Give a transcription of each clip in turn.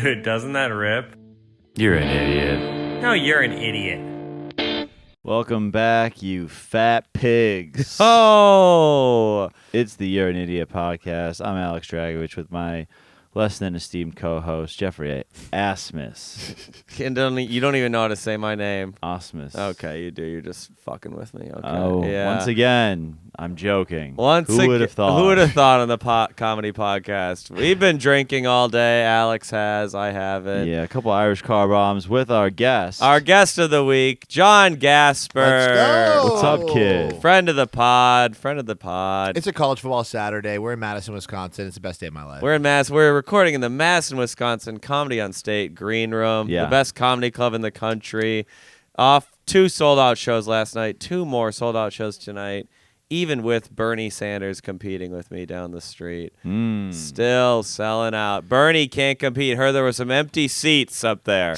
Dude, doesn't that rip? You're an idiot. No, you're an idiot. Welcome back, you fat pigs. Oh! It's the You're an Idiot podcast. I'm Alex Dragovich with my less than esteemed co-host, Geoffrey Asmus. You don't even know how to say my name. Asmus. Okay, you do. You're just fucking with me. Okay. Oh, yeah. Once again, I'm joking. Who would have thought? Who would have thought on the comedy podcast? We've been drinking all day. Alex has. I haven't. Yeah, a couple Irish car bombs with our guest. Our guest of the week, John Gasper. Let's go. What's up, kid? Friend of the pod. It's a college football Saturday. We're in Madison, Wisconsin. It's the best day of my life. We're in We're recording in the Madison, Wisconsin Comedy on State Green Room. Yeah. The best comedy club in the country. Off 2 sold-out shows last night. 2 more sold-out shows tonight. Even with Bernie Sanders competing with me down the street. Still selling out. Bernie can't compete. Heard there were some empty seats up there.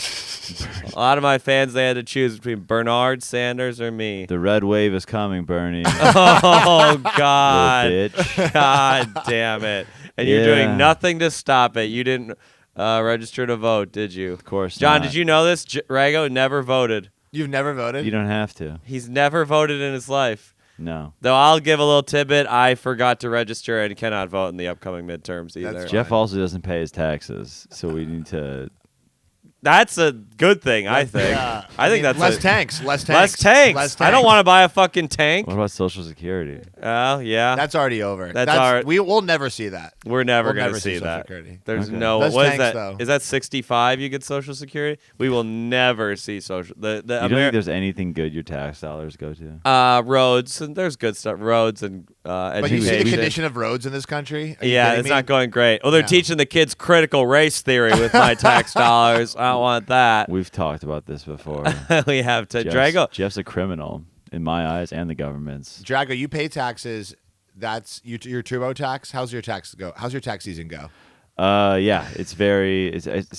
A lot of my fans, they had to choose between Bernard Sanders or me. The red wave is coming, Bernie. Oh, God. Little bitch. God damn it. And you're doing nothing to stop it. You didn't register to vote, did you? Of course John, not. did you know this? Rago never voted. You've never voted? You don't have to. He's never voted in his life. No. Though I'll give a little tidbit. I forgot to register and cannot vote in the upcoming midterms either. That's Jeff fine. also doesn't pay his taxes, so we need to... That's a good thing, I think. Yeah. I think that's less tanks. Less tanks. I don't want to buy a fucking tank. What about Social Security? Oh, yeah. That's already over. That's we'll never see that. We're never We'll going never to see see Social that. Security. There's Okay. no. Less What is tanks, that? though. Is that 65? You get Social Security. We will never see social. You don't think there's anything good your tax dollars go to? Roads, and there's good stuff. Roads and But you see the education. condition of roads in this country? Are you Yeah, kidding it's me? not going great. Oh, they're No. teaching the kids critical race theory with my tax dollars. I don't want that. We've talked about this before. We have to. Drago. Jeff's a criminal in my eyes and the government's. Drago, you pay taxes. That's your TurboTax. How's your tax go? How's your tax season go? Yeah, it's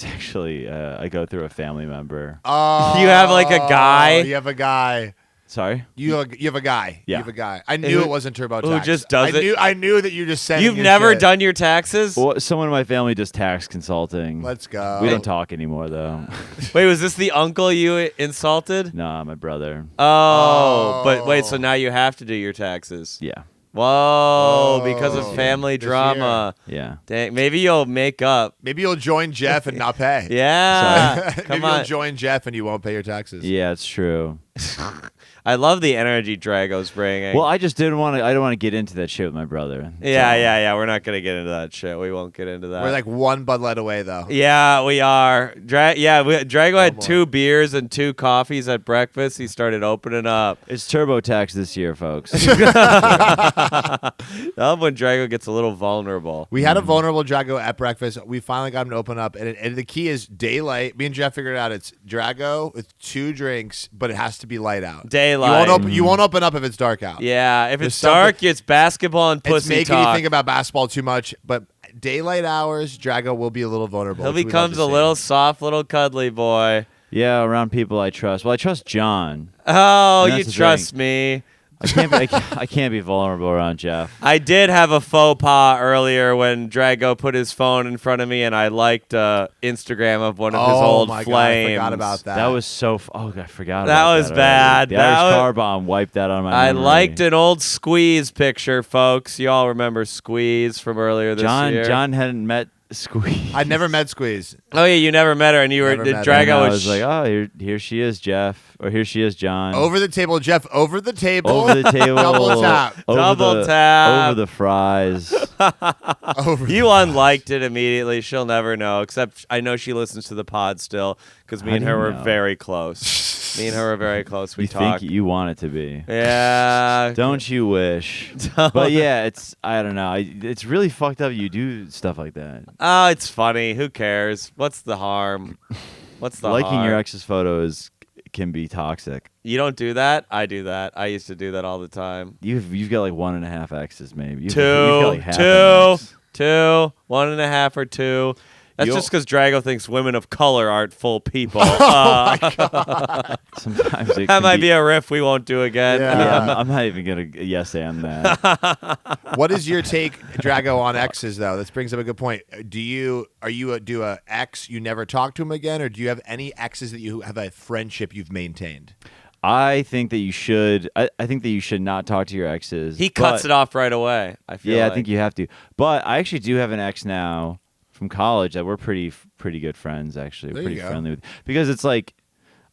actually I go through a family member. Oh, You have like a guy? You have a guy. Sorry? You have a guy. Yeah. You have a guy. I knew it wasn't TurboTax. who just does it? I knew that you just said. You've never done your taxes? Well, someone in my family does tax consulting. Let's go. We don't talk anymore though. Wait, was this the uncle you insulted? Nah, my brother. Oh, but wait, so now you have to do your taxes. Yeah. Whoa, because Oh. of family This drama. Yeah. Dang, maybe you'll make up. Maybe you'll join Jeff and not pay. Yeah. Come Maybe on. you'll join Jeff and you won't pay your taxes. Yeah, it's true. I love the energy Drago's bringing. Well, I just didn't want to. I don't want to get into that shit with my brother. Yeah. We're not gonna get into that shit. We won't get into that. We're like one Bud Light away, though. Yeah, we are. Drago had more. 2 beers and 2 coffees at breakfast. He started opening up. It's TurboTax this year, folks. I love when Drago gets a little vulnerable. We had a vulnerable Drago at breakfast. We finally got him to open up, and the key is daylight. Me and Jeff figured it out. It's Drago with 2 drinks, but it has to be light out. Daylight. You won't open up if it's dark out. Yeah, if There's it's dark, something- it's basketball and It's pussy making talk. you think about basketball too much, but daylight hours, Drago will be a little vulnerable. He which we'd love becomes to a see. little soft, little cuddly boy. Yeah, around people I trust. Well, I trust John. Oh, And you that's the trust me. I can't be vulnerable around Jeff. I did have a faux pas earlier when Drago put his phone in front of me and I liked Instagram of one of his old my flames. God, I forgot about that. That was so. I forgot. That about was that bad. already. The That Irish was- car bomb wiped that on my I memory. liked an old Squeeze picture, folks. You all remember Squeeze from earlier this year? John hadn't met Squeeze. I never met Squeeze. Oh yeah, you never met her, and you were Never met her. Drago And I was was like, oh, here she is, Jeff, or here she is, John. Over the table, Jeff. Over the table. Over the table. Double tap. Over Double the, tap. Over the fries. Over You unliked it immediately. She'll never know. Except I know she listens to the pod still because me How and do her you were know? very close. Me and her were very close. We you talked. think you want it to be. Yeah. Don't you wish? But yeah, I don't know. It's really fucked up. You do stuff like that. Oh, it's funny. Who cares? What's the harm? What's the Liking harm? your ex's photos can be toxic. You don't do that? I do that. I used to do that all the time. You've got like 1.5 exes, maybe. You've Two, got like half an ex. two, 1.5 or 2. That's just because Drago thinks women of color aren't full people. Sometimes it That can might be a riff we won't do again. Yeah, I'm not even gonna yes and that. What is your take, Drago, on exes though? This brings up a good point. Do a ex you never talk to him again, or do you have any exes that you have a friendship you've maintained? I think that you should. I think that you should not talk to your exes. He cuts it off right away. I feel. Yeah, I think you have to. But I actually do have an ex now from college that we're pretty good friends. Actually, There we're you pretty go. friendly with, because it's like,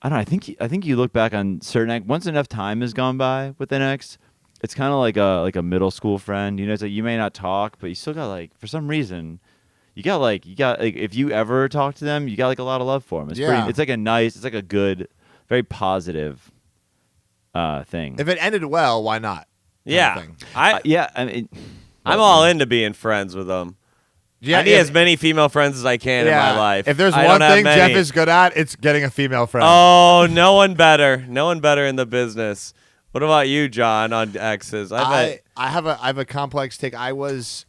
I don't know. I think you look back on certain once enough time has gone by with an ex, it's kind of like a middle school friend. You know, it's like you may not talk, but you still got like, for some reason, you got like if you ever talk to them, you got like a lot of love for them. It's Yeah. It's like it's like a good, very positive thing. If it ended well, why not? Yeah. Kind of thing. I mean, I'm all into being friends with them. Yeah, I need as many female friends as I can in my life. If there's I one don't have thing many. Jeff is good at, it's getting a female friend. Oh, no one better. No one better in the business. What about you, John, on exes? I have a complex take. I was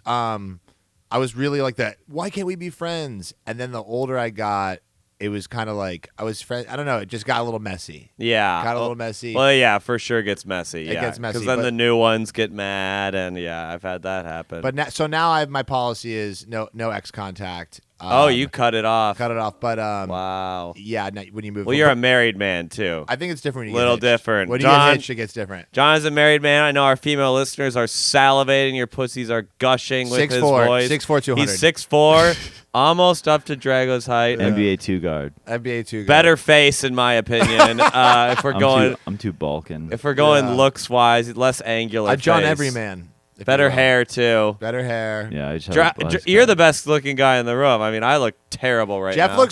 really like that. Why can't we be friends? And then the older I got, it was kind of like I was friend. I don't know. It just got a little messy. Yeah. Got a little messy. Well, yeah, for sure gets messy. It gets messy, Because then but- the new ones get mad, and yeah, I've had that happen. But now I have my policy is no ex contact. You cut it off. cut it off. But Wow. yeah, no, when you move. Well, you're a married man, too. I think it's different. When you Little get hitched. different. When you John- get hitched, it gets different. John is a married man. I know our female listeners are salivating. Your pussies are gushing with his 6'4", voice. 6'4", 200. He's 6'4", almost up to Drago's height. NBA 2 guard. NBA 2. Better face, in my opinion. If we're going, I'm too bulking. if we're going Yeah. looks wise, less angular. A John face. Everyman. if you Better will. hair too. Better hair. Yeah, I just have a buzz You're cut. the best looking guy in the room. I mean, I look terrible right now.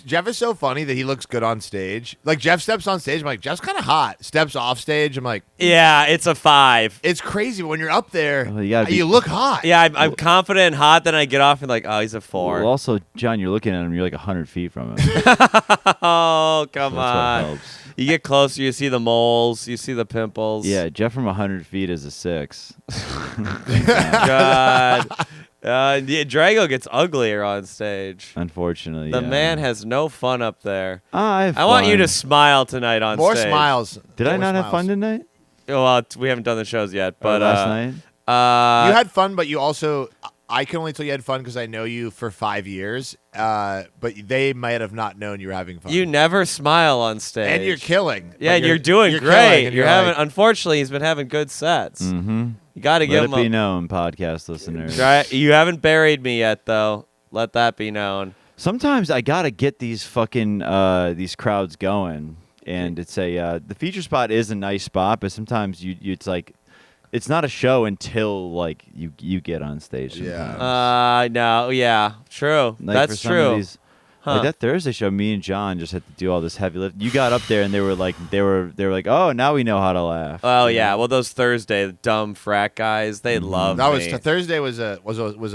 Jeff is so funny that he looks good on stage. Like Jeff steps on stage, I'm like, Jeff's kind of hot. Steps off stage, I'm like, Yeah, it's a 5. it's crazy when you're up there. Well, you gotta be- you look hot. Yeah, I'm confident and hot. Then I get off and like, oh, he's a 4. Well, also, John, you're looking at him. You're like 100 feet from him. Oh, come So that's what on. helps. You get closer, you see the moles, you see the pimples. Yeah, Jeff from 100 feet is a 6. God. Drago gets uglier on stage. Unfortunately, The yeah. man has no fun up there. I have I want you fun. to smile tonight on More stage. smiles. Did I More not have smiles. fun tonight? Well, we haven't done the shows yet, but last night. You had fun, but you also. I can only tell you had fun because I know you for 5 years. But they might have not known you were having fun. you never smile on stage. and you're killing. Yeah, But you're doing killing, great. and You're like- having. Unfortunately, he's been having good sets. Mm-hmm. You got to give Let him it be a. known, podcast listeners. You haven't buried me yet, though. Let that be known. Sometimes I gotta get these fucking these crowds going, and it's the feature spot is a nice spot, but sometimes you it's like it's not a show until like you get on stage. Yeah. sometimes. No, yeah, true. Like, That's for some of true. these- Huh. Like that Thursday show, me and John just had to do all this heavy lift. You got up there and they were like, oh, now we know how to laugh. Oh You yeah, know? well those Thursday dumb frat guys, they love That me. was Thursday was a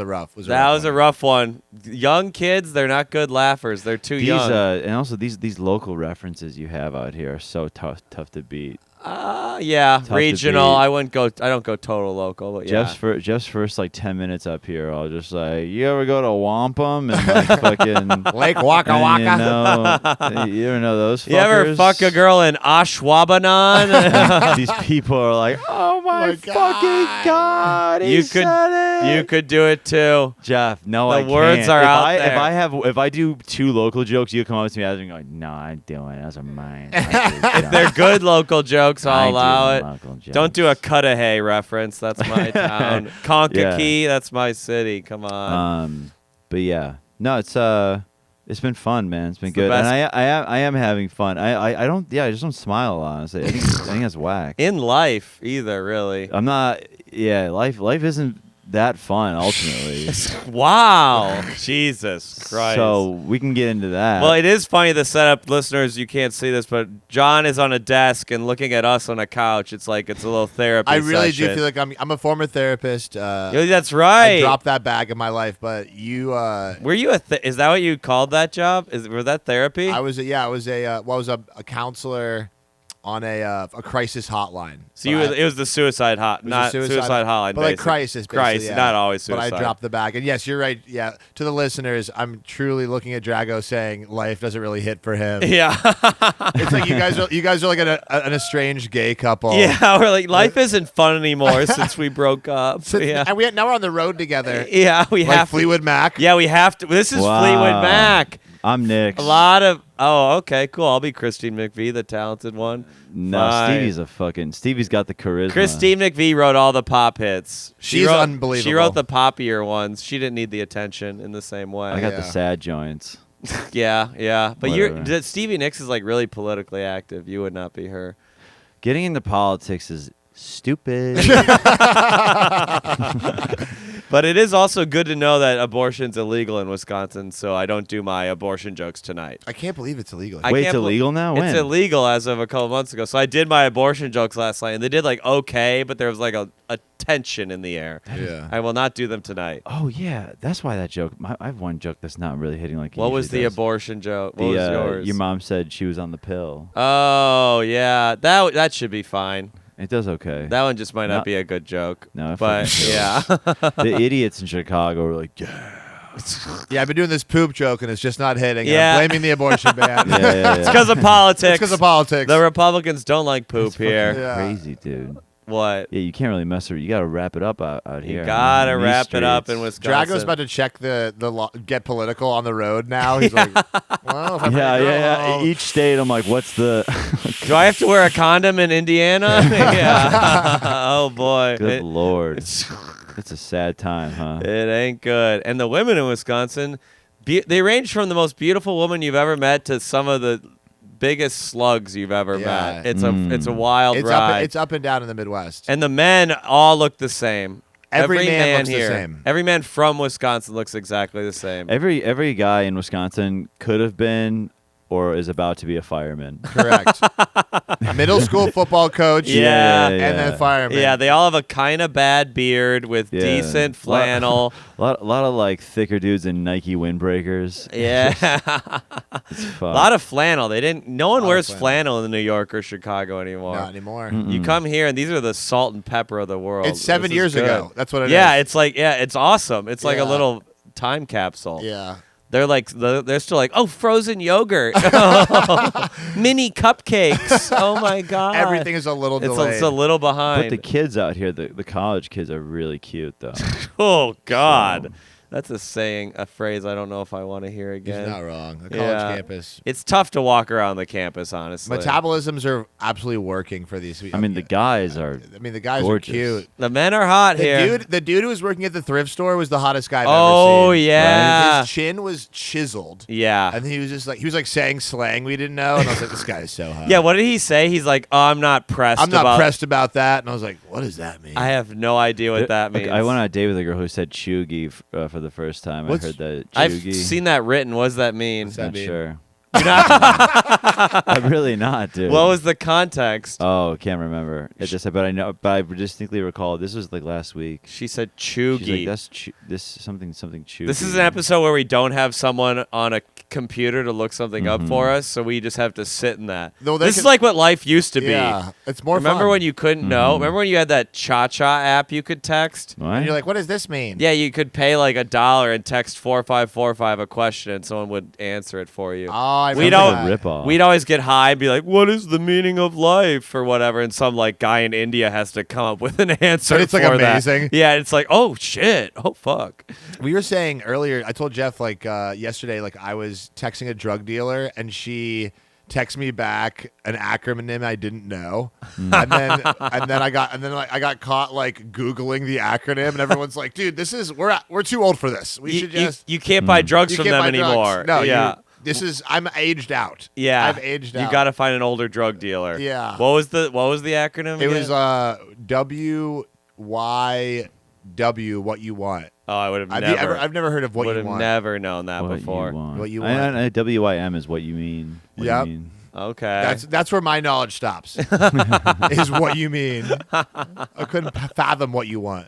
rough. That was a rough one. Young kids, they're not good laughers. They're too These young. and also these local references you have out here are so tough to beat. Yeah, to regional. beat. I don't go total local, but yeah. Jeff's first like 10 minutes up here, I'll just like, you ever go to Wampum and like fucking Lake Waka and, Waka. you ever know those fuckers? You ever fuck a girl in Ashwaubenon? These people are like, oh my, my fucking God. god, he You said it. You could do it too. Jeff, no, The I can't. words are if out I, there. If I do 2 local jokes, you come up to me and go, no, I'm doing it. Those are mine. If They're good local jokes. I'll allow it. Jokes. Don't do a Cudahy reference. That's my town. Kankakee. Yeah. That's my city. Come on. But yeah, no, it's been fun, man. It's been It's the good, and best. I am having fun. I just don't smile a lot. Honestly, I think that's whack. In life, either really. I'm not. Yeah, life isn't that fun ultimately. Wow. Jesus Christ. So we can get into that. Well, it is funny, the setup, listeners, you can't see this, but John is on a desk and looking at us on a couch. It's like it's a little therapy I really do session. feel like I'm a former therapist. Yeah, that's right. I dropped that bag in my life, but you. Were you is that what you called that job? Were that therapy? I was a counselor a crisis hotline. So it was the suicide not suicide hotline, but like basically. crisis, crisis, not always suicide. But I dropped the bag, and yes, you're right. Yeah, to the listeners, I'm truly looking at Drago saying life doesn't really hit for him. Yeah, it's like you guys are like an estranged gay couple. Yeah, we're like life isn't fun anymore since we broke up. Yeah, and now we're on the road together. Yeah, we like have Fleetwood Mac. Yeah, we have to. This is Wow. Fleetwood Mac. I'm Nick. A lot of. Oh, okay, cool. I'll be Christine McVie, the talented one. No, Fine. Stevie's got the charisma. Christine McVie wrote all the pop hits. She's unbelievable. She wrote the poppier ones. She didn't need the attention in the same way. I got the sad joints. Yeah. But Whatever. Stevie Nicks is like really politically active. You would not be her. Getting into politics is stupid. But it is also good to know that abortion's illegal in Wisconsin, so I don't do my abortion jokes tonight. I can't believe it's illegal. I Wait, can't it's illegal now? When? It's illegal as of a couple months ago. So I did my abortion jokes last night, and they did like okay, but there was like a tension in the air. Yeah. I will not do them tonight. Oh, yeah. That's why that joke. I have one joke that's not really hitting like it What was the usually does. abortion joke? What was yours? Your mom said she was on the pill. Oh, yeah. That should be fine. It does okay. That one just might not be a good joke. No, but yeah. The idiots in Chicago were like, yeah. Yeah, I've been doing this poop joke and it's just not hitting. Yeah. I'm blaming the abortion ban. Yeah. It's because of politics. It's because of politics. The Republicans don't like poop here. Yeah. Crazy, dude. What? Yeah, you can't really mess with it. You got to wrap it up out here. You gotta on these wrap it up streets. in Wisconsin. Drago's about to check get political on the road now. He's like, well, if I Yeah. Each state, I'm like, what's the... Do I have to wear a condom in Indiana? Yeah. Oh, boy. Good Lord. It's a sad time, huh? It ain't good. And the women in Wisconsin, they range from the most beautiful woman you've ever met to some of the biggest slugs you've ever met. It's a wild ride. It's up and down in the Midwest. And the men all look the same. Every man looks here, the same. Every man from Wisconsin looks exactly the same. Every guy in Wisconsin could have been or is about to be a fireman. Correct. Middle school football coach. Yeah. And then fireman. Yeah, they all have a kind of bad beard with decent flannel. A lot of like thicker dudes in Nike windbreakers. Yeah. It's A fun. lot of flannel. No one wears flannel. flannel in New York or Chicago anymore. Not anymore. You come here and these are the salt and pepper of the world. It's 7 This is years good. ago. That's what it is. Yeah, it's like it's awesome. It's like a Yeah. little time capsule. Yeah. They're like they're still like, oh, frozen yogurt, mini cupcakes. Oh my god, Everything is a little delayed. It's a little But behind. the kids out here, the college kids are really cute though. Oh god, So- that's a phrase I don't know if I want to hear He's again. not wrong. The college Yeah. campus. It's tough to walk around the campus, honestly. Metabolisms are absolutely working for these people. I mean, the guys are. the guys gorgeous. are cute. The men are hot here. The dude who was working at the thrift store was the hottest guy I've Oh, ever seen. yeah. His chin was chiseled. Yeah. And he was just like saying slang we didn't know, and I was like, this guy is so hot. Yeah, what did he say? He's like, oh, I'm not pressed I'm not about pressed about that, and I was like, what does that mean? I have no idea what that means. I went on a date with a girl who said chuggy for the first time. What's- I heard that I've chuggy. seen that written. What does that mean? that Not mean? sure. You're not- I'm really not, dude. what was the context? Oh, can't remember. It just, but I know, but I distinctly recall. This was like last week. She said She's chuggy. like, "That's this something chuggy." This is an episode where we don't have someone on a computer to look something up for us, so we just have to sit in that. No, they this can- is like what life used to be. Yeah, it's more Remember fun. when you couldn't know? Remember when you had that Cha-Cha app you could text? What? And you're like, what does this mean? Yeah, you could pay like $1 and text 4545 a question, and someone would answer it for you. Oh, I We remember don't- that. Rip off. We'd always get high and be like, what is the meaning of life or whatever, and some like guy in India has to come up with an answer But it's, like, for that. amazing. Yeah, it's like, oh shit, oh fuck. We were saying earlier, I told Jeff like yesterday, like I was texting a drug dealer and she texted me back an acronym I didn't know, and then I got caught like Googling the acronym, and everyone's like, dude, this is we're too old for this. We should just You can't buy drugs you from can't them buy drugs. anymore. No, yeah. this is I'm aged out. Yeah, I've aged out. You got to find an older drug dealer. Yeah. What was the acronym? It again? was WYW. What you want? Oh, I would have I've never heard of what would you have want. never known that What before. you want. What you I WIM is what you mean. What Yep. you mean. Okay. That's where my knowledge stops. Is what you mean. I couldn't fathom what you want.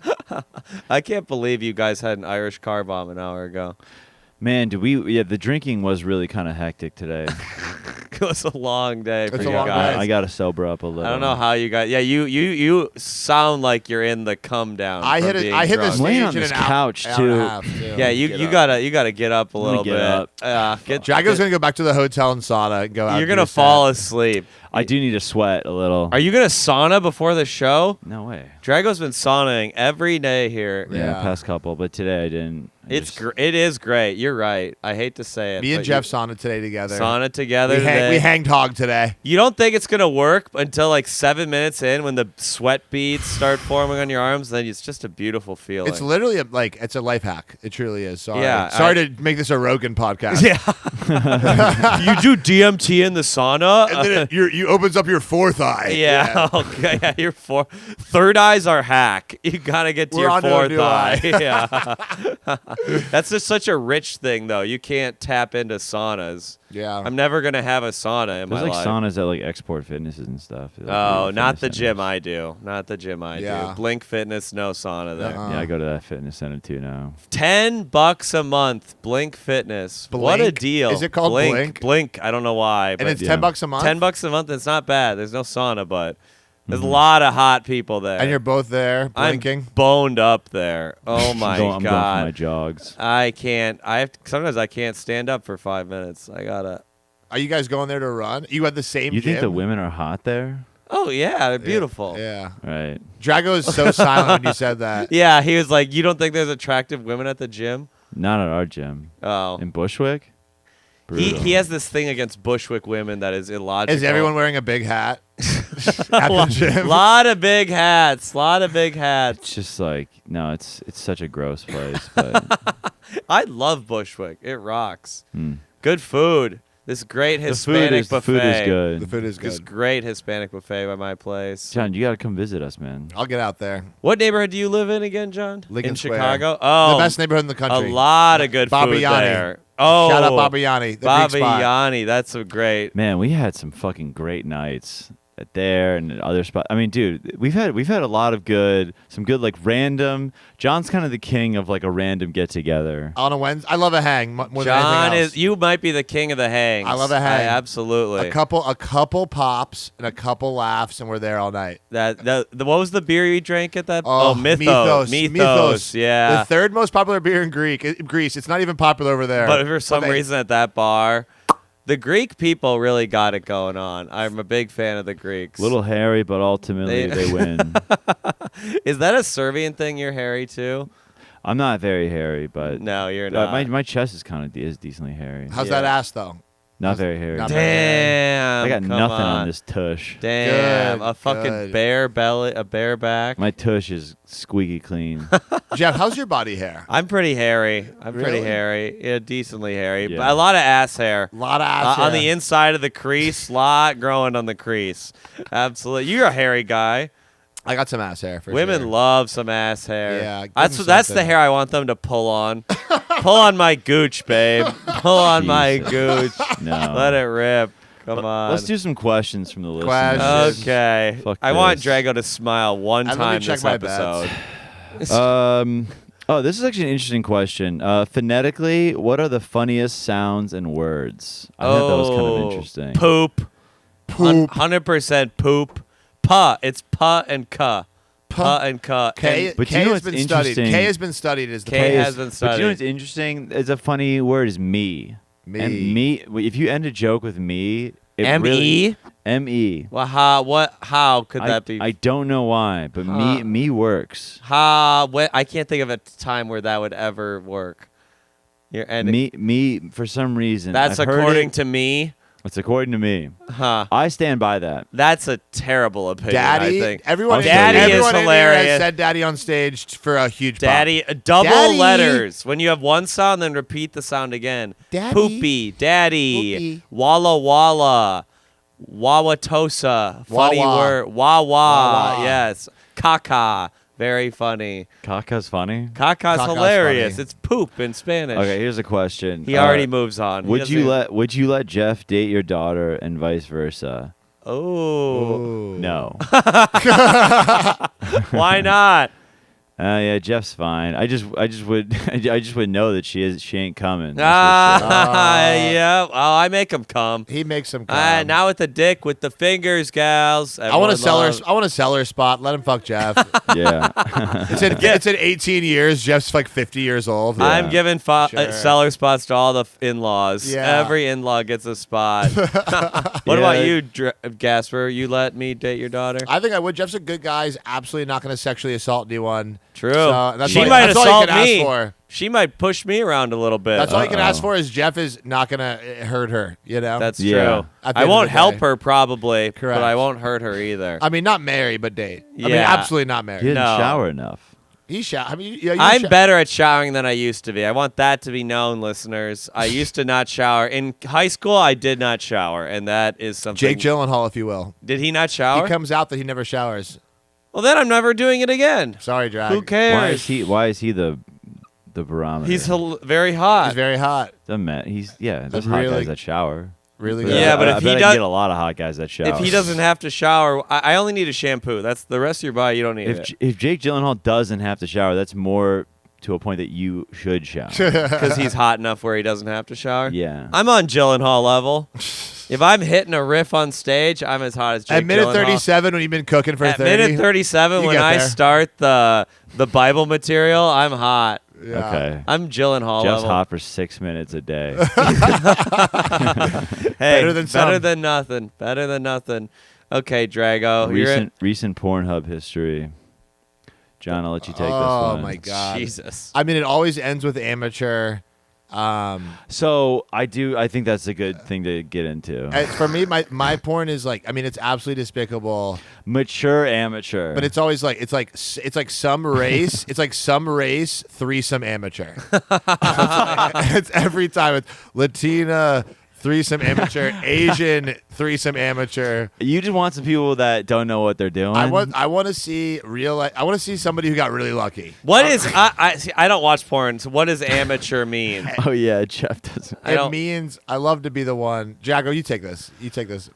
I can't believe you guys had an Irish car bomb an hour ago. Man, the drinking was really kind of hectic today. It was a long day for It's you a long guys. day. I got to sober up a little. I don't know how you got. Yeah, you sound like you're in the come down. I from hit being I hit the drunk. I'm laying stage on in this an couch, hour and a too. half, too. Yeah, you gotta get up a little get bit. up. Drago's gonna go back to the hotel in sauna and go out. You're and gonna do a set. fall asleep. I do need to sweat a little. Are you gonna sauna before the show? No way. Drago's been saunaing every day here. Yeah, Yeah. past couple, but today I didn't. It is great. You're right. I hate to say it. Me and but Jeff sauna today together. sauna together We today. hanged hog today. You don't think it's gonna work until like 7 minutes in, when the sweat beads start forming on your arms. Then it's just a beautiful feeling. It's literally it's a life hack. It truly is. Sorry. Yeah, Sorry to make this a Rogan podcast. yeah. You do DMT in the sauna. And then you opens up your fourth eye. Yeah. Okay. Yeah. Your third eyes are hack. You gotta get to We're your on to a fourth new eye. eye. Yeah. That's just such a rich thing, though. You can't tap into saunas. Yeah. I'm never gonna have a sauna in There's my like life. saunas at like Export Fitnesses and stuff. Like, Oh, real not fitness the gym centers. I do. Not the gym I Yeah. do. Blink Fitness, no sauna there. Yeah, I go to that fitness center too now. $10 a month, Blink Fitness. What a Blink? deal! Is it called Blink? Blink. I don't know why, And but it's Yeah. $10 a month. $10 a month. It's not bad. There's no sauna, but there's a lot of hot people there. And you're both there blinking. I'm boned up there. Oh my I'm going for my god! jogs. I can't. Sometimes I can't stand up for 5 minutes. I gotta. Are you guys going there to run? You at the same You gym? think the women are hot there? Oh yeah, they're beautiful. Yeah. Right. Drago is so silent when you said that. Yeah, he was like, "You don't think there's attractive women at the gym?" Not at our gym. Oh, In Bushwick? Brutal. he has this thing against Bushwick women that is illogical. Is everyone wearing a big hat at the gym? Lot of big hats. Lot of big hats. It's just like, no, it's such a gross place. But I love Bushwick. It rocks. hmm. Good food. This great Hispanic the buffet. food is good. The food is This good. great Hispanic buffet by my place. John, you got to come visit us, man. I'll get out there. What neighborhood do you live in again, John? Lincoln in Square. Chicago. Oh, The best neighborhood in the a country. lot of good food Babiani. there. Oh, Shout out Babiani. The Greek spot. Babiani. That's a great. Man, we had some fucking great nights at there and at other spots. I mean, dude, we've had a lot of some good like random. John's kind of the king of like a random get together. On a Wednesday. I love a hang more than John anything else. you might be the king of the hangs. I love a hang. Absolutely. A couple pops and a couple laughs, and we're there all night. What was the beer you drank at that? Oh, Mythos. Mythos. Yeah. The third most popular beer in Greece. It's not even popular over there. But for some they- reason at that bar, the Greek people really got it going on. I'm a big fan of the Greeks. Little hairy, but ultimately they win. Is that a Serbian thing? You're hairy too? I'm not very hairy, but No, you're not. my chest is kind of decently hairy. How's Yeah. that ass though? Not very hairy. Not very Damn. I got come nothing on this tush. Damn. Good, a fucking good. bare belly, a bare back. My tush is squeaky clean. Jeff, how's your body hair? I'm pretty hairy. I'm pretty Really? hairy. Yeah, decently hairy. Yeah. But a lot of ass hair. A lot of ass On hair. the inside of the crease, lot growing on the crease. Absolutely. You're a hairy guy. I got some ass hair for Women sure. love some ass hair. Yeah, give that's them that's the something. hair I want them to pull on. Pull on my gooch, babe. Pull on my Jesus. gooch. No. Let it rip. Come on. Let's do some questions from the listeners. Questions. Okay. Fuck I want this. Drago to smile one And let me time check this my episode. bets. Oh, this is actually an interesting question. Phonetically, what are the funniest sounds and words? I thought that was kind of interesting. Poop. Poop. 100% poop. Pa. It's pa and ka. Pa and ka. K, But K you know has what's been studied. interesting? K has been studied as the K first. has been But you studied. know what's interesting? It's a funny word is me. Me. And me. If you end a joke with me, it M-E? really- M-E. Well, how could that be? I don't know why, but Huh. me works. I can't think of a time where that would ever work. You're ending. Me for some reason. That's I've heard according it. to me. It's according to me. Huh. I stand by that. That's a terrible opinion, Daddy. I think. Everyone, Daddy everyone is in here hilarious. has said daddy on stage for a huge pop. Daddy, double Daddy. letters. When you have one sound, then repeat the sound again. Daddy. Poopy, daddy, Poopy. walla walla, wawatosa, funny Wawa. word, wawa, Wawa. yes, caca, very funny. Caca's funny. Caca's Caca's hilarious. funny. It's poop in Spanish. Okay, here's a question. He already moves on. He Would you doesn't- let Jeff date your daughter and vice versa? Oh, Ooh. No. why not? Yeah, Jeff's fine. I just would know that she ain't coming. Yeah. Well, I make him come. He makes them come. Now with the dick, with the fingers, gals. I want to sell her. I want to sell her spot. Let him fuck Jeff. Yeah. It's in 18 years. Jeff's like 50 years old. Yeah. I'm giving Sure. seller spots to all the in-laws. Yeah. Every in-law gets a spot. What about you, Gasper? You let me date your daughter? I think I would. Jeff's a good guy. He's absolutely not going to sexually assault anyone. True. So She might assault me. Ask for. She might push me around a little bit. That's all you can ask for is Jeff is not going to hurt her, you know? That's Yeah. true. I won't help her probably, Correct. but I won't hurt her either. I mean, not marry, but date. I mean, Yeah. absolutely not marry. He didn't No. shower enough. I mean, yeah, I'm better at showering than I used to be. I want that to be known, listeners. I used to not shower. In high school, I did not shower, and that is something. Jake Gyllenhaal, if you will. Did he not shower? He comes out that he never showers. Well, then I'm never doing it again. Sorry, Drag. Who cares? Why is he the barometer? He's very hot. He's very hot. Doesn't matter. There's That's hot really- guys that shower. Really But good. Yeah, but I if bet he I does- can get a lot of hot guys that shower. If he doesn't have to shower, I only need a shampoo. That's the rest of your body. You don't need it. if Jake Gyllenhaal doesn't have to shower, that's more to a point that you should shower. Because he's hot enough where he doesn't have to shower. Yeah. I'm on Gyllenhaal level. If I'm hitting a riff on stage, I'm as hot as Jake At minute Gyllenhaal. 37, when you've been cooking for At 30. minute 37, You when get I there. start the Bible material, I'm hot. Yeah. Okay. I'm Gyllenhaal Jeff's level. hot for 6 minutes a day. Hey, Better than some. nothing. Better than nothing. Okay, Drago. You're in. recent Pornhub history. John, I'll let you take this Oh, one. my God. Jesus. I mean, it always ends with amateur. So I think that's a good thing to get into. For me, my porn is like, I mean, it's absolutely despicable, Mature amateur. but it's always like it's like some race, it's like some race threesome amateur. It's every time it's Latina threesome amateur, Asian threesome amateur. You just want some people that don't know what they're doing. I want to see real life. I want to see somebody who got really lucky. What is I don't watch porn, so what does amateur mean? Oh yeah, Jeff doesn't. It means I love to be the one. Jacko, you take this.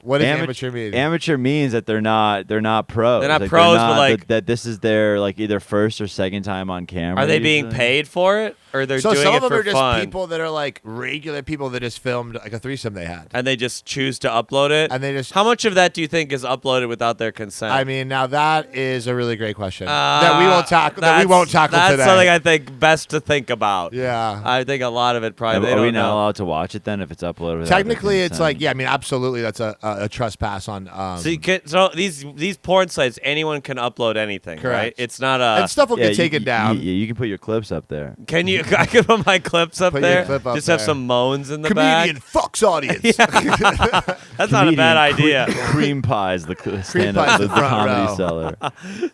What does amateur mean? Amateur means that they're not pros. They're not pros, but like that this is their like either first or second time on camera. Are they being usually. paid for it, or they're So doing some it of them for are just fun? people that are like regular people that just filmed like a threesome they had. And they just choose to upload it. And they just- How much of that do you think is uploaded without their consent? I mean, now that is a really great question that we won't tackle. That we won't tackle that's today. something I think best to think about. Yeah. I think a lot of it probably they Are we don't not know. allowed to watch it then if it's uploaded? without their Technically, it's consent? like I mean, absolutely, that's a trespass on. So these porn sites, anyone can upload anything, Correct. right? It's not a. and stuff will Yeah, get taken down. You can put your clips up there. Can you? I can put my clips up Put your there. clip up Just have there. some moans in the Comedian back. fucks audience. That's not a bad idea. Cream pies, the stand pies up, in the the front comedy row. seller.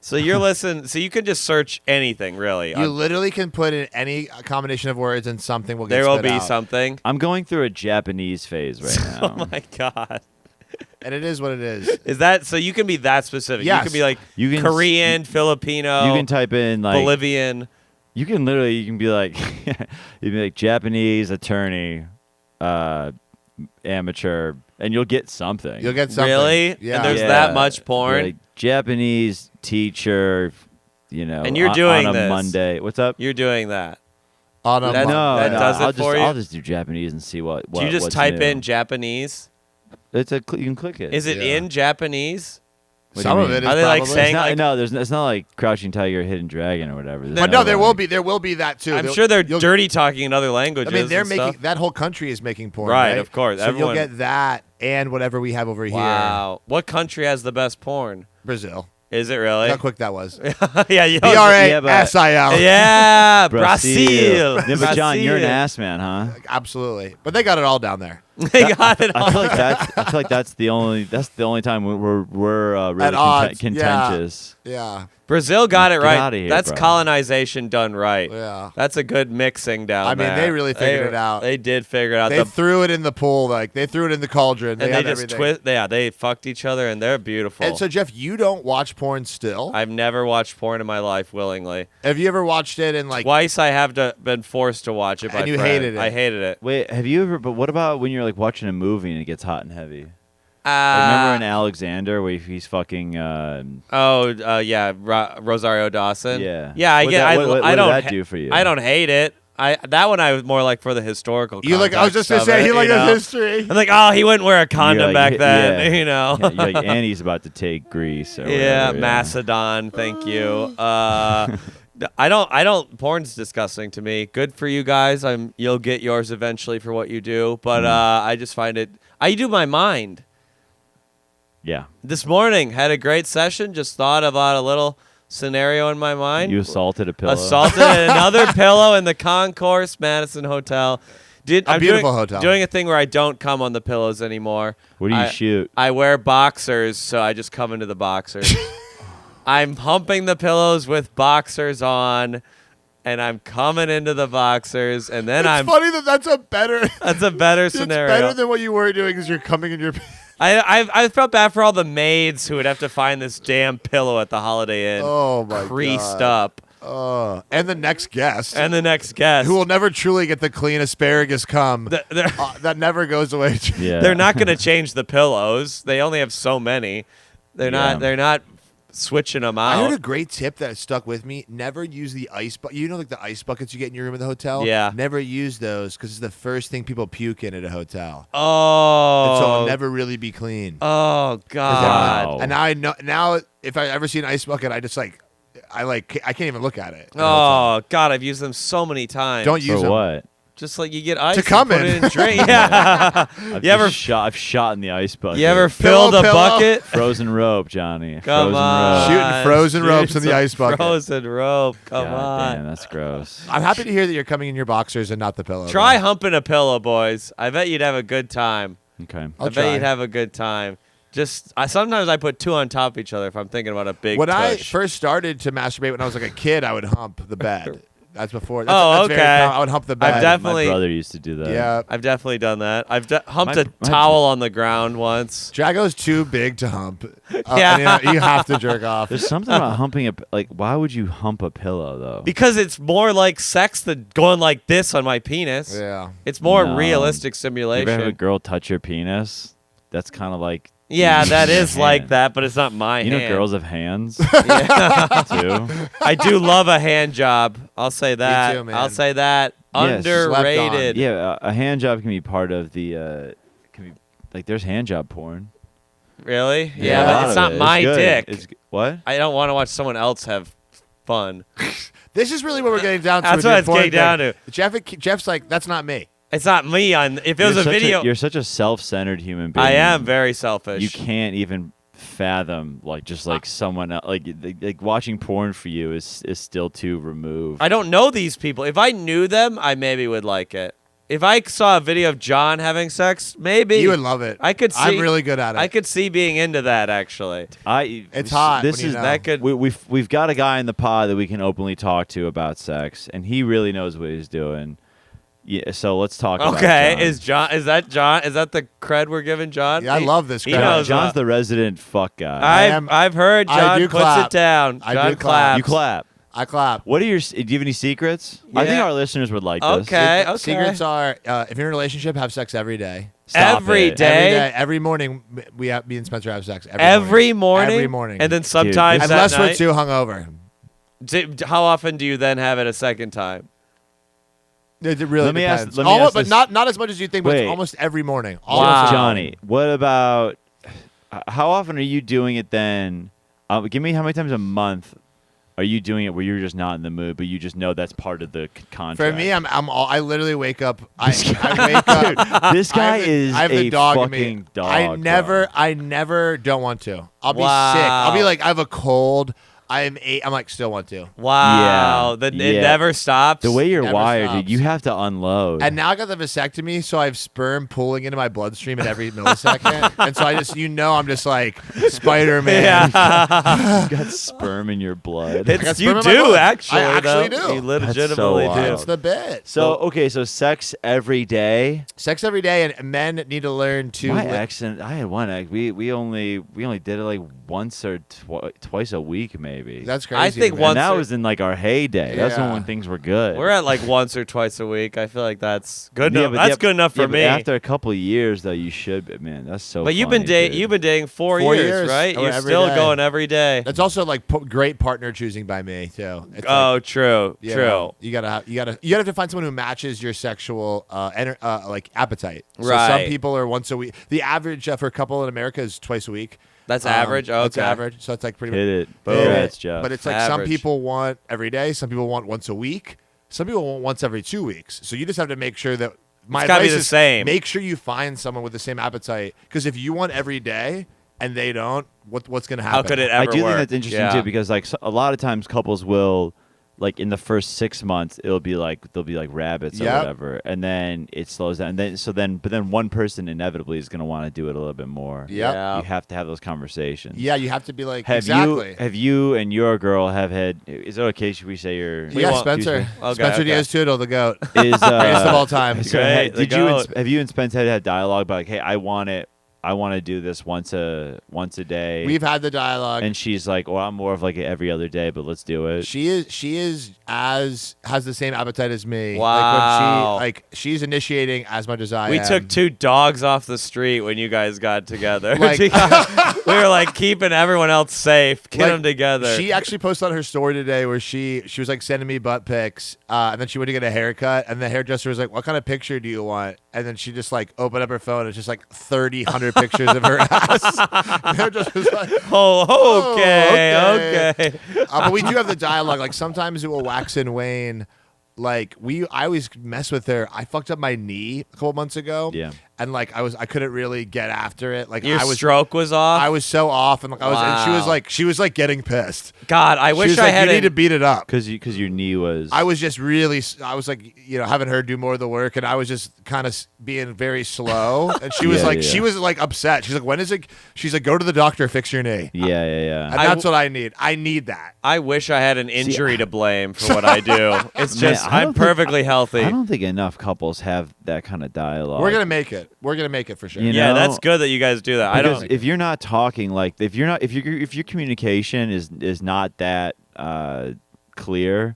So you're listening. So you can just search anything, really. You literally can put in any combination of words and something will get There will spit be out. something. I'm going through a Japanese phase right now. Oh my god. And it is what it is. Is that so? You can be that specific. Yes. You can be like You can- Korean, Filipino, You can type in like Bolivian. you can be like you'd be like Japanese attorney, amateur, and you'll get something. You'll get something. Really? Yeah. And there's that much porn? Like Japanese teacher, And you're on doing a this. Monday. What's up? You're doing that. on a That- month. No, that no, does it I'll for just, you? I'll just do Japanese and see what. Do you just what's type new. in Japanese? You can click it. Is it Yeah. in Japanese? What do Some you of mean? it is Are they, like, probably. saying- It's not, like- no, it's not like Crouching Tiger, Hidden Dragon, or whatever. There's But no, there will like- be that too. I'm They'll- sure they're you'll- dirty talking in other languages. I mean, they're and making stuff. that whole country is making porn, Right, right? of course. So Everyone- you'll get that and whatever we have over here. Wow. What country has the best porn? Brazil. Is it really? Look how quick that was. yeah, you BRASIL. Yeah, Brazil. Yeah, but John, you're an Brazil. ass man, huh? Absolutely. But they got it all down there. They got it all. I feel like that's the only time we're really At odds, contentious. Yeah. Brazil got it Get right. outta here, That's bro. colonization done right. Yeah. That's a good mixing down I mean, there. they really figured it out. They did figure it out. They threw it in the pool, like they threw it in the cauldron. and they had just everything. twist. Yeah, they fucked each other, and they're beautiful. And so, Jeff, you don't watch porn still? I've never watched porn in my life willingly. Have you ever watched it and like? Twice I have been forced to watch it. By And you friend. hated it. I hated it. Wait, have you ever? But what about when you're like watching a movie and it gets hot and heavy? Remember in Alexander where he's fucking. Rosario Dawson. Yeah. Yeah, I What get. that- what I did don't. that do for you? I don't hate it. That one I was more like for the historical. You like? I was just gonna context say of he it, like you the know? history. I'm like, oh, he wouldn't wear a condom You're back like, then, yeah. you know. Yeah, you're like, and he's about to take Greece. Or Yeah, whatever, Macedon. Thank you. I don't. Porn's disgusting to me. Good for you guys. You'll get yours eventually for what you do. But I just find it. I do my mind. Yeah. This morning had a great session. Just thought about a little scenario in my mind. You assaulted a pillow. Assaulted another pillow in the Concourse Madison Hotel. I'm beautiful hotel. Doing a thing where I don't come on the pillows anymore. What do you shoot? I wear boxers, so I just come into the boxers. I'm humping the pillows with boxers on, and I'm coming into the boxers, and then It's funny that's a better. That's a better It's scenario. better than what you were doing because you're coming in your. I felt bad for all the maids who would have to find this damn pillow at the Holiday Inn. Oh my creased God. up. And the next guest. And the next guest. who will never truly get the clean asparagus cum. That never goes away. Yeah. They're not going to change the pillows. They only have so many. They're not switching them out. I heard a great tip that stuck with me. Never use the ice bucket. You know, like the ice buckets you get in your room at the hotel? Yeah. Never use those because it's the first thing people puke in at a hotel. Oh. And so it'll never really be clean. Oh God. Wow. And now I know. Now, if I ever see an ice bucket, I can't even look at it. Oh God, I've used them so many times. Don't use For them. what? Just like you get ice To come and put in. it in drink. Yeah. I've shot in the ice bucket. You ever Pillow, filled a pillow. bucket? Frozen rope, Johnny. Come Frozen on. rope. Shooting frozen ropes in the some ice bucket. Frozen rope. Come God on. damn, that's gross. I'm happy to hear that you're coming in your boxers and not the pillow. Try though. humping a pillow, boys. I bet you'd have a good time. Okay. I'll I bet try. you'd have a good time. Sometimes I put two on top of each other if I'm thinking about a big When I tush. first started to masturbate when I was like a kid, I would hump the bed. That's before. Oh, that's very okay. common. I would hump the bed. definitely- My brother used to do that. Yeah. I've definitely done that. I've humped My- a my- towel on the ground once. Drago's too big to hump. Yeah. You have to jerk off. There's something about humping why would you hump a pillow though? Because it's more like sex than going like this on my penis. Yeah. It's more No. You realistic ever simulation. have a girl touch your penis? That's kind of like Yeah, that your is like hand. that, but it's not my You hand. know, girls have hands Yeah. too. I do love a hand job. I'll say that. too, man. I'll say that. Yes. Underrated. Yeah, a hand job can be part of the. Can be like there's hand job porn. Really? A Yeah, lot but it's of not it. my good. dick. What? I don't want to watch someone else have fun. This is really what we're getting down to. That's with what your it's porn getting down thing. to. Jeff's like, that's not me. It's not me. If it was a video, You're such a self-centered human being. I am very selfish. You can't even fathom like someone else, like watching porn for you is still too removed. I don't know these people. If I knew them, I maybe would like it. If I saw a video of John having sex, maybe You would love it. I could see. I'm really good at it. I could see being into that actually. It's hot This when you is know. That could. we've got a guy in the pod that we can openly talk to about sex, and he really knows what he's doing. Yeah, so let's talk. Okay, about John. Is that John? Is that the cred we're giving John? Yeah, I love this He guy. knows John's the resident fuck guy. I've heard I John do puts clap. it down. I John do clap. claps. You clap. I clap. What are your? Do you have any secrets? I think Yeah. our listeners would like this. Okay. Secrets are if you're in a relationship, have sex every day. Stop Every it. day? Every morning, me and Spencer have sex. Every morning. Every morning. And then sometimes this- at Unless we're night. too hungover. How often do you then have it a second time? It really Let me ask- depends. let me ask but this- not as much as you think, but Wait. it's almost every morning. Wow. Almost Johnny, what about? How often are you doing it then? Give me how many times a month are you doing it where you're just not in the mood, but you just know that's part of the contract? For me, I literally wake up. I wake up. Dude, this guy I have the- is I have the a dog in fucking me. dog. I never don't want to. I'll be sick. I'll be like, I have a cold. I'm like, still want to. Wow. Yeah. It Yeah. never stops. The way you're Never wired, stops. dude, you have to unload. And now I got the vasectomy, so I have sperm pooling into my bloodstream at every millisecond. And so I'm just like Spider-Man. Yeah. you got sperm in your blood. got You sperm in my do blood. actually. I actually though. do. You That's legitimately so do. wild. That's the bit. So sex every day. Sex every day, and men need to learn to. My ex and I had one ex. We only did it like once or twice a week, maybe. maybe. That's crazy. I think man. once and that or- was in like our heyday. That's Yeah. when things were good. We're at like once or twice a week. I feel like that's good Yeah, enough. but That's yeah, good enough for yeah, but me. after a couple of years, though, you should. But man, that's so. But you've funny, been dude. you've been dating 4 4 years, years. right? Oh, You're every still day. going every day. That's also like great partner choosing by me too. It's Oh, true, you true. know, you gotta have to find someone who matches your sexual like appetite. So Right. some people are once a week. The average for a couple in America is twice a week. That's average. Okay. That's average. So it's like pretty Hit much. it. Hit Congrats, it. Jeff. But it's like some Average. people want every day. Some people want once a week. Some people want once every 2 weeks. So you just have to make sure that my gotta be advice the is same. make sure you find someone with the same appetite. Because if you want every day and they don't, what's going to happen? How could it ever I do work? think that's interesting Yeah. too, because like a lot of times couples will, like in the first 6 months, they'll be like rabbits or Yep. whatever, and then it slows down. And but then one person inevitably is going to want to do it a little bit more. Yep. Yeah. You have to have those conversations. Yeah, you have to be like, Have exactly. you and your girl have had? Is it okay? Should we say your? Yeah, want- Spencer. Okay, Spencer okay. Diaz Tootle, the GOAT. Is Greatest of all time. So Great, the did you goat. have you and Spence had dialogue about like, hey, I want to do this once a day. We've had the dialogue. and she's like, well, I'm more of like every other day, but let's do it. She is has the same appetite as me. Wow. Like she's initiating as much as I We am. took 2 dogs off the street when you guys got together. Like- we were like keeping everyone else safe, get Like, them together. She actually posted on her story today where she was like sending me butt pics, and then she went to get a haircut, and the hairdresser was like, "What kind of picture do you want?" And then she just like opened up her phone, and it's just like 100 pictures of her ass. The hairdresser was like, oh, okay, okay. okay. but we do have the dialogue. Like sometimes it will wax and wane. Like I always mess with her. I fucked up my knee a couple months ago. Yeah. And like I couldn't really get after it. Like Your I was stroke was off. I was so off, and like and Wow. she was like getting pissed. God, I She wish was I like, had you need to beat it up. Because your knee was. I was just really, I was like, having her do more of the work, and I was just kind of being very slow. And she was Yeah, like, yeah. she was like upset. She's like, when is it? She's like, go to the doctor, fix your knee. Yeah. And I that's what I need. I need that. I wish I had an injury to blame for what I do. It's Man, just I I'm don't think- perfectly healthy. I don't think enough couples have that kind of dialogue. We're gonna make it. We're gonna make it for sure. You Yeah, know? that's good that you guys do that. I Because don't. if you're not talking, like if your communication is not that clear,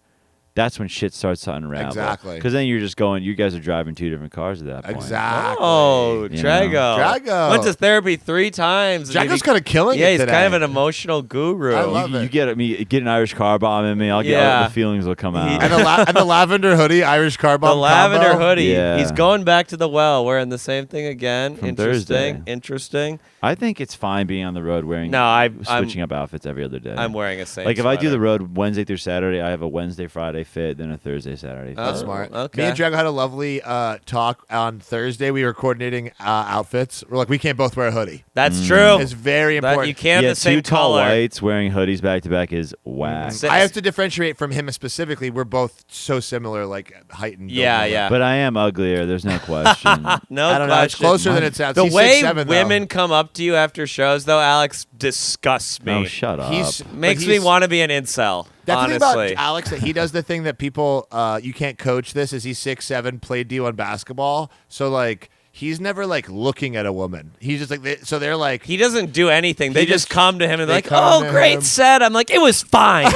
that's when shit starts to unravel. Exactly. Because then you're just going. You guys are driving 2 different cars at that point. Exactly. Oh, You know. Drago. Drago. Went to therapy 3 times. Drago's kind of killing Yeah, it he's today. kind of an emotional guru. I love You it. get an Irish car bomb in me. I'll get Yeah. the feelings will come out. and the lavender hoodie, Irish car the bomb lavender combo. hoodie. Yeah. He's going back to the well, wearing the same thing again. From Interesting. Thursday. Interesting. I think it's fine being on the road wearing No, I'm switching up outfits every other day. I'm wearing a same. like if I do the sweater. road Wednesday through Saturday, I have a Wednesday Friday fit, then a Thursday Saturday fit. That's Oh, smart. okay. Me and Drago had a lovely talk on Thursday. We were coordinating outfits. We're like, we can't both wear a hoodie. That's true. It's very That important. you can't yeah, have the same 2 tall color. whites wearing hoodies back to back is whack. Sa- I have to differentiate from him specifically. We're both so similar, like height and build Yeah, level. yeah. But I am uglier. There's no question. No I don't know. It's question. closer than it sounds. The He's way 6'7", though. women come up to you after shows, though, Alex, disgusts me. No, shut up. Makes me want to be an incel. That's honestly. the thing about Alex, that he does the thing that people you can't coach. This is he's 6'7", played D1 basketball, so like he's never like looking at a woman. He's just like so they're like He doesn't do anything. They He just just- come to him and they they're like, come "Oh, to great him. set." I'm like, "It was fine.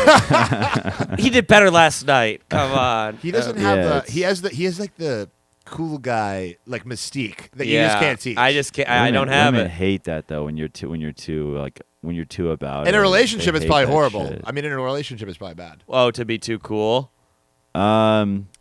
He did better last night. Come on." he doesn't Yeah, have it's- he has like the cool guy like mystique that you just can't teach. I just can't. I Women- don't have women it. hate that though when you're too about in it. a relationship, They it's hate probably that horrible. shit. I mean, in a relationship, it's probably bad. Oh, to be too cool.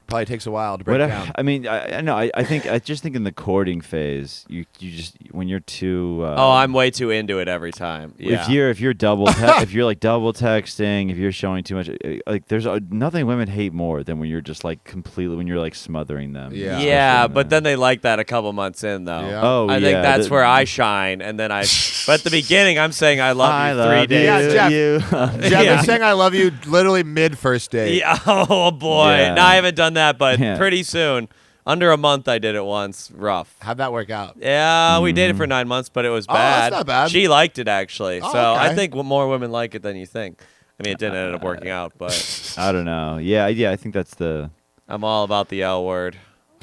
Probably takes a while to break What down. I mean, I know. I just think in the courting phase, you just when you're too. Oh, I'm way too into it every time. Yeah. If you're double if you're like double texting, if you're showing too much, like there's nothing women hate more than when you're just like completely when you're like smothering them. Yeah. especially Yeah, in but the- then they like that a couple months in, though. Yeah. Oh, I think yeah, that's the- where I shine, and then I. But at the beginning, I'm saying I love I you love 3 days. Yeah, Jeff. you. Jeff Yeah. is saying I love you literally mid first date. Yeah, oh boy. Yeah. No, I haven't done that, but Yeah. pretty soon. Under a month, I did it once. Rough. How'd that work out? Yeah, we dated for 9 months, but it was Oh, that's bad. not bad. She liked it actually, Oh, so I okay. think more women like it than you think. I mean, it didn't end up working out, but I don't know. Yeah. I think that's the. I'm all about the L word.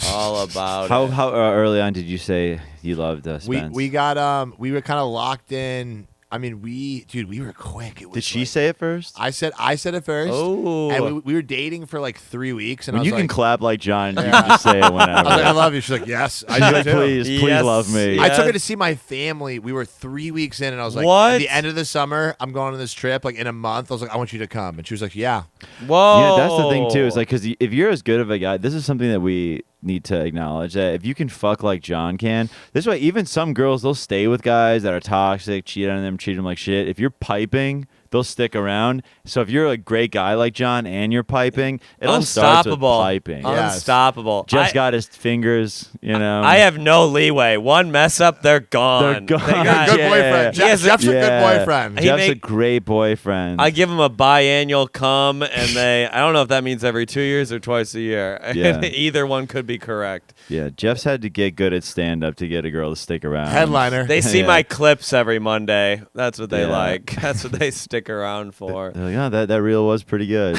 All about How it. early on did you say you loved We Spence? we got we were kind of locked in I mean, we were quick. It was Did she like- say it first? I said it first. Oh. And we were dating for like 3 weeks, and When I was you like, can clap like John, you Yeah. can just say it whenever. I was like, I love you. She's like, yes, I She's do like, too. please Yes. love me. I took her Yes. to see my family. We were 3 weeks in, and I was like, What? at the end of the summer, I'm going on this trip. Like in a month, I was like, I want you to come, and she was like, yeah. Whoa. Yeah, that's the thing too. Is like, because if you're as good of a guy, this is something that we need to acknowledge, that if you can fuck like John can, this way, even some girls, they'll stay with guys that are toxic, cheat on them, treat them like shit. If you're piping, they'll stick around. So if you're a great guy like John and you're piping, it all starts with Unstoppable. piping. Yes. Unstoppable. Jeff's I- got his fingers, you know. I have no leeway. One mess up, they're gone. They're gone. You're a got- good Yeah. boyfriend. He has a- Jeff's a Yeah. good boyfriend. He Jeff's a make- great boyfriend. I give them a biannual cum, and I don't know if that means every 2 years or twice a year. Yeah. Either one could be correct. Yeah, Jeff's had to get good at stand up to get a girl to stick around. Headliner. They see Yeah. my clips every Monday. That's what they Yeah. like. That's what they stick around for. They're like, oh, that reel was pretty good.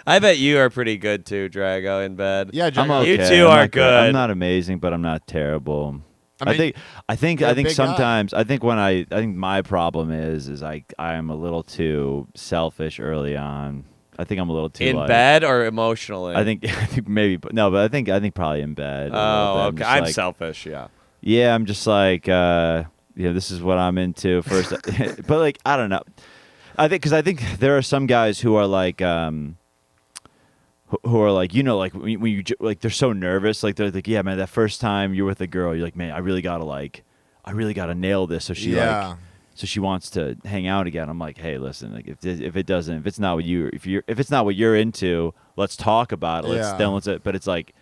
I bet you are pretty good too, Drago, in bed. Yeah, I'm Drago. okay. You two I'm are not great. good. I'm not amazing, but I'm not terrible. I mean, I think you're a big guy. sometimes I think my problem is I am a little too selfish early on. I think I'm a little too In like, bed or emotionally? I think maybe, but no, but I think probably in bed. a little Oh, bit. okay. I'm I'm just like, selfish. Yeah. yeah, I'm just like, this is what I'm into first. But like, I don't know. I think there are some guys who are like, who are like, you know, like when you like, they're so nervous. Like they're like, yeah, man, that first time you're with a girl, you're like, man, I really gotta nail this. So she Yeah. so she wants to hang out again. I'm like, hey, listen, like if it's not what you're into, let's talk about it. Yeah. But it's like,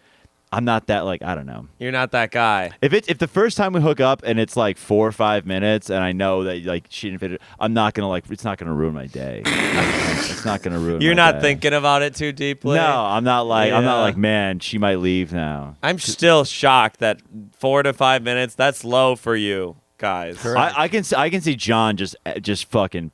I'm not that, like, I don't know. You're not that guy. If the first time we hook up and it's like 4 or 5 minutes and I know that like she didn't fit it, I'm not gonna like, it's not gonna ruin my day. It's not gonna ruin. You're my not day. thinking about it too deeply. No, I'm not Yeah. like, man, she might leave now. I'm still shocked that 4 to 5 minutes, that's low for you guys. Correct. I can see John just fucking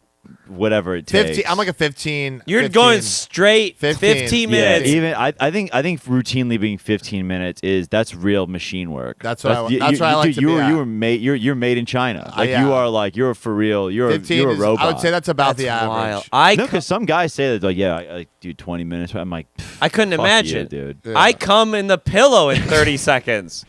whatever it takes. 15. I'm like a 15. You're 15. going straight 15 15 Yeah, minutes. even I think routinely being 15 minutes that's real machine work. That's what I like to be you at. were made you're made in China. Like yeah. you are like you're for real. You're 15 you're a is, robot. I would say that's about That's the average. wild. no, because some guys say that like I do 20 minutes. I'm like, I couldn't fuck imagine. you, dude. Yeah. I come in the pillow in 30 seconds.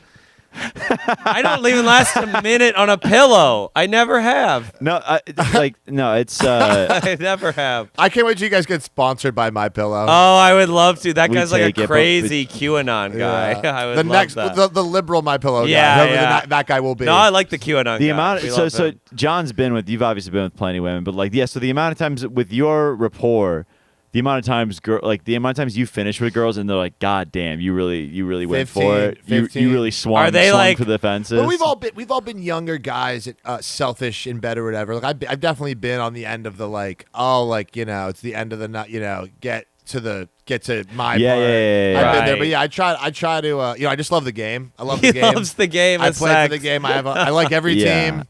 I don't even last a minute on a pillow. I never have. No, it's I never have. I can't wait till you guys get sponsored by My Pillow. Oh, I would love to. That We guy's like take a it, but crazy QAnon guy. Yeah. I would the love next, that. the liberal My Pillow Yeah, guy, whoever yeah. that guy will be. No, I like the QAnon the guy. amount. We So love him. John's you've obviously been with plenty of women, but like so the amount of times with your rapport. The amount of times you finish with girls and they're like, God damn, you really went for it. 15. You really swung. Are they swung like- for the fences. But we've all been younger guys, selfish in bed or whatever. Like I've definitely been on the end of the it's the end of the night. Get to my Yeah, part. yeah, yeah, yeah. I've been there, Right. but yeah, I try to I just love the game. I love He the game. loves the game I of play sex. for the game. I like every Yeah. team.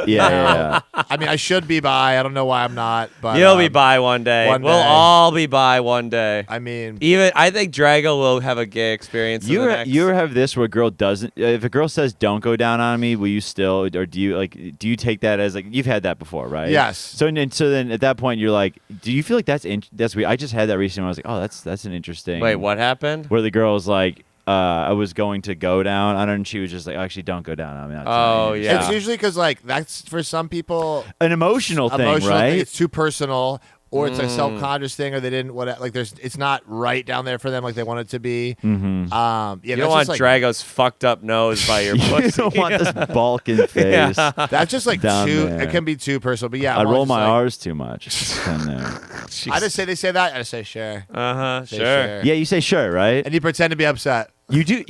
yeah. I mean, I should be bi. I don't know why I'm not. But You'll be bi one day. one We'll day. all be bi one day. I mean, I think Drago will have a gay experience. You in the next... you ever have this where a girl doesn't? If a girl says "Don't go down on me," will you still, or do you take that as like you've had that before, right? Yes. So then at that point you're like, do you feel like that's weird? I just had that recently. I was like, oh, that's an interesting. Wait, what happened? Where the girl was like, I was going to go down on her, and she was just like, actually, don't go down on me. not Oh, tonight." yeah. it's usually because like that's for some people An emotional thing, right? It's too personal, or it's a self-conscious thing, or they didn't want like it's not right down there for them like they want it to be. Mm-hmm. Yeah, You that's don't want just, like, Drago's fucked up nose by your You pussy. don't want this Balkan face. Yeah. That's just like down too. there. It can be too personal, but yeah, I I'm roll always my just, like, R's too much. It's down there. I just say they say that. I just say sure. Sure. Say sure. Yeah, you say sure, right? And you pretend to be upset. You do.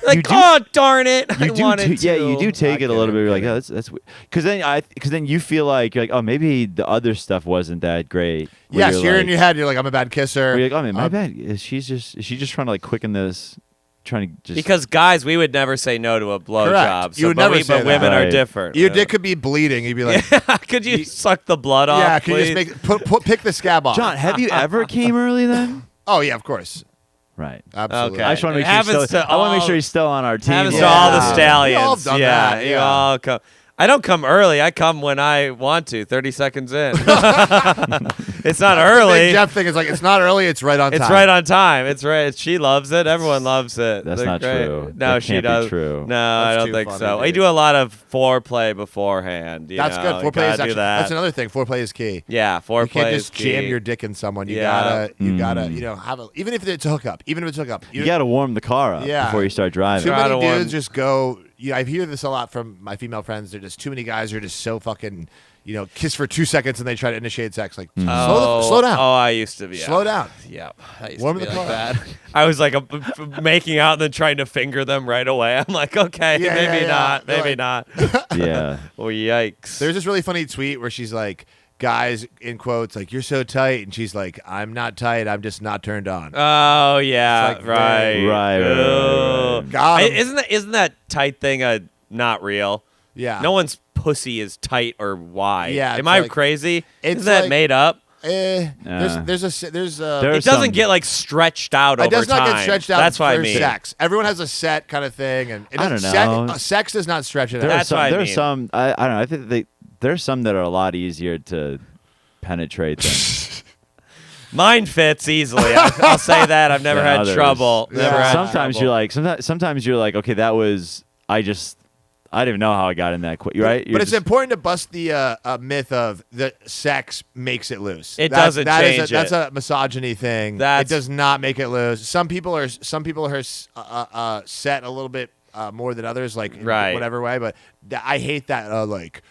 Like, oh darn it! I You do, wanted to. yeah. You do take I it a get little it, bit. You're like, get oh, it. that's because then you feel like you're like, oh, maybe the other stuff wasn't that great. Where Yes, you're you're like, in your head. You're like, I'm a bad kisser. where you're like, oh man, my bad. Is she just trying to like quicken this? Trying to just Because guys, we would never say no to a blowjob. Correct. You would but never say but that. women are Right. different. Your dick could be bleeding. You'd be like, Could you suck the blood off? yeah. Can you please? just pick the scab off? John, have you ever came early then? Oh yeah, of course. Right. Absolutely. Okay. I just want to It make sure. happens I want to make all- sure he's still on our team. Happens Yeah. to all the Yeah. stallions. We all have done yeah, that, you yeah. all come. I don't come early. I come when I want to. 30 seconds in. It's not The early. big Jeff thing is like it's not early. It's right on time. It's right on time. It's right. She loves it. Everyone loves it. That's They're not great. true. No, That she can't be does. true. No, I That's don't too think funny, so. We dude. do a lot of foreplay beforehand. That's you good. know? You Foreplay gotta is do actually that. that's another thing. Foreplay is key. Yeah, foreplay. You can't is just jam key. your dick in someone. You Yeah. gotta have a even if it's a hookup. Even if it's a hookup. You got to warm the car up Yeah. before you start driving. Too Try many to warm- dudes just go. I hear this a lot from my female friends. They're just too many guys are just so fucking, kiss for 2 seconds and they try to initiate sex. Like, slow down. Oh, I used to be. Slow down. Yeah, I used Warm to be the like car. that. I was like making out and then trying to finger them right away. I'm like, okay, Yeah, maybe yeah. not, They're maybe like- not. Yeah. Oh, yikes. There's this really funny tweet where she's like, guys, in quotes, like, you're so tight. And she's like, I'm not tight. I'm just not turned on. Oh yeah, It's like right. very- Right. Ooh. Got 'em. Isn't that tight thing not real? Yeah. No one's pussy is tight or wide. Yeah, Am it's I like- crazy? it's Isn't that like- made up? There's There It are doesn't some- get like stretched out It over does not time. get stretched out That's what for I mean. sex. Everyone has a set kind of thing, and it I doesn't- don't know. sex does not stretch it There out. are That's some. what I There are mean. some. I don't know. I think there's some that are a lot easier to penetrate than. Uh, Mine fits easily. I'll say that. I've never than had others. trouble. Yeah. Never had Sometimes trouble. you're like. Sometimes you're like. Okay, that was. I didn't even know how I got in that quick. Right. But it's important to bust the myth of the sex makes it loose. It doesn't change That's it. a misogyny thing. That's- it does not make it loose. Some people are set a little bit more than others, like in Right. whatever way. But I hate that. Oh, like,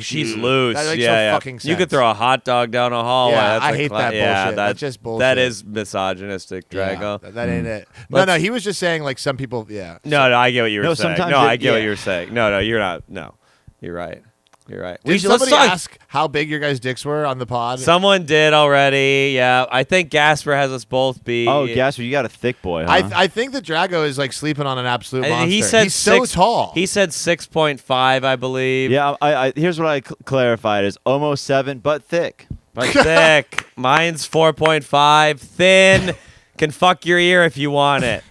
she's dude. loose. That makes yeah, no yeah. fucking sense. You could throw a hot dog down a hallway. Yeah, That's I a hate that yeah, bullshit. That's just bullshit. That is misogynistic, Yeah, Drago. that ain't it. Let's- No, he was just saying like some people. Yeah. No, I get what you were No, saying. sometimes No, it- I get what yeah. you were saying. No, you're not. No, you're right. You're right. Did let's somebody talk. ask how big your guys' dicks were on the pod? Someone did already. Yeah, I think Gasper has us both beat. Oh, Gasper, you got a thick boy, huh? I think that Drago is like sleeping on an absolute And monster. he said he's so tall. He said 6.5, I believe. Yeah. I here's what I clarified: is almost 7, but thick. But thick. Mine's 4.5. Thin. Can fuck your ear if you want it.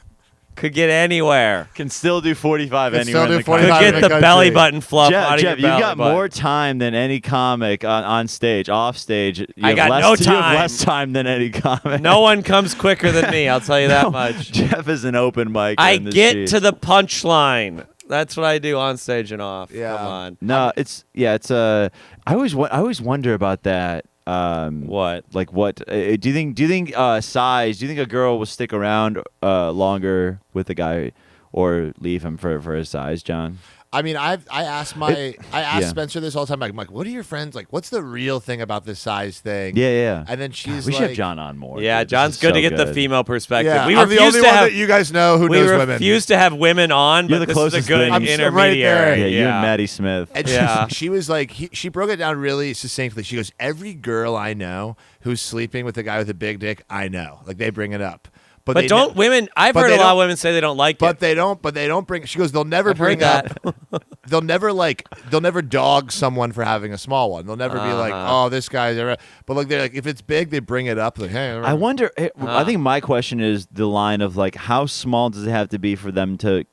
Could get anywhere. Can still do 45 Can anywhere still in do the 45 Could country. in get the the belly country. button fluff Jeff, out of Jeff, your belly you got button. more time than any comic on stage. Off stage, you I have got less, no You have time. less time than any comic. No one comes quicker than me. I'll tell you that much. Jeff is an open mic. I in the get sheet. to the punchline. That's what I do on stage and off. Yeah. Come on. No, it's I always wonder about that. What? Like what? Do you think size? Do you think a girl will stick around longer with a guy, or leave him for his size, John? I mean, I asked yeah. Spencer this all the time. I'm like, what are your friends like? What's the real thing about this size thing? Yeah. And then she's we like, should have John on more. Yeah, dude. This John's is good so to get the female perspective. Yeah, We I'm the refuse only to one have that you guys know who we knows women. refuse to have women on, You're but the this is a closest good thing. I'm right intermediary. there. Yeah, you and Maddie Smith. And Yeah. she was like, she broke it down really succinctly. She goes, every girl I know who's sleeping with a guy with a big dick, I know. Like they bring it up. But they don't ne- women? I've but heard they a lot of don't- women say they don't like But it. they don't bring. She goes, they'll never I've bring heard up. They'll never dog someone for having a small one. They'll never be like, oh, this guy's. But like they're like, if it's big, they bring it up. Like, hey, I wonder. I think my question is the line of like, how small does it have to be for them to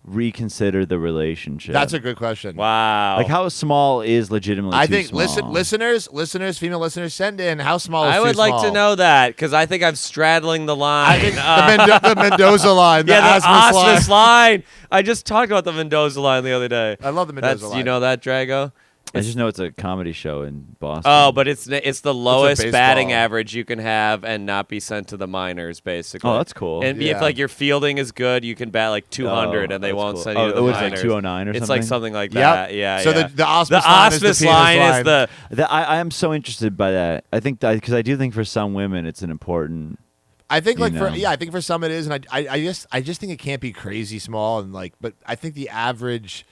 reconsider the relationship? That's a good question. Wow. Like, how small is legitimately? I too think small? listeners, female listeners, send in how small. Is I too would like small? to know that because I think I'm straddling the line. I think the Mendoza line, the yeah, the Asmus line. Asmus line. I just talked about the Mendoza line the other day. I love the Mendoza That's line. you know that Drago. I just know it's a comedy show in Boston. Oh, but it's the lowest baseball. batting average you can have and not be sent to the minors, basically. Oh, that's cool. And Yeah. if like your fielding is good, you can bat like 200, and they that's won't cool. send you to the what is it, minors. like 209 or It's something? like something like Yep. that. Yeah. So yeah. the Asmus the line is the Asmus penis line line. is the. I am so interested by that. I think that because I do think for some women it's an important. I think like you for know. I think for some it is, and I just think it can't be crazy small and like, but I think the average.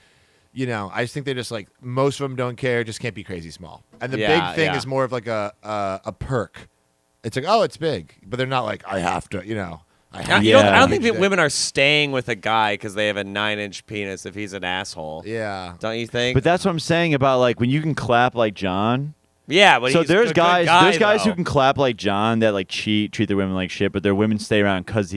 I just think they're just like most of them don't care. Just can't be crazy small. And the Yeah, big thing yeah. is more of like a perk. It's like, oh, it's big, but they're not like I have to. I have You to. don't, I don't Yeah. think that women are staying with a guy because they have a 9-inch penis if he's an asshole. Yeah. Don't you think? But that's what I'm saying about like when you can clap like John. Yeah, but So he's there's a good guys, guy, there's guys though. who can clap like John that like treat their women like shit, but their women stay around because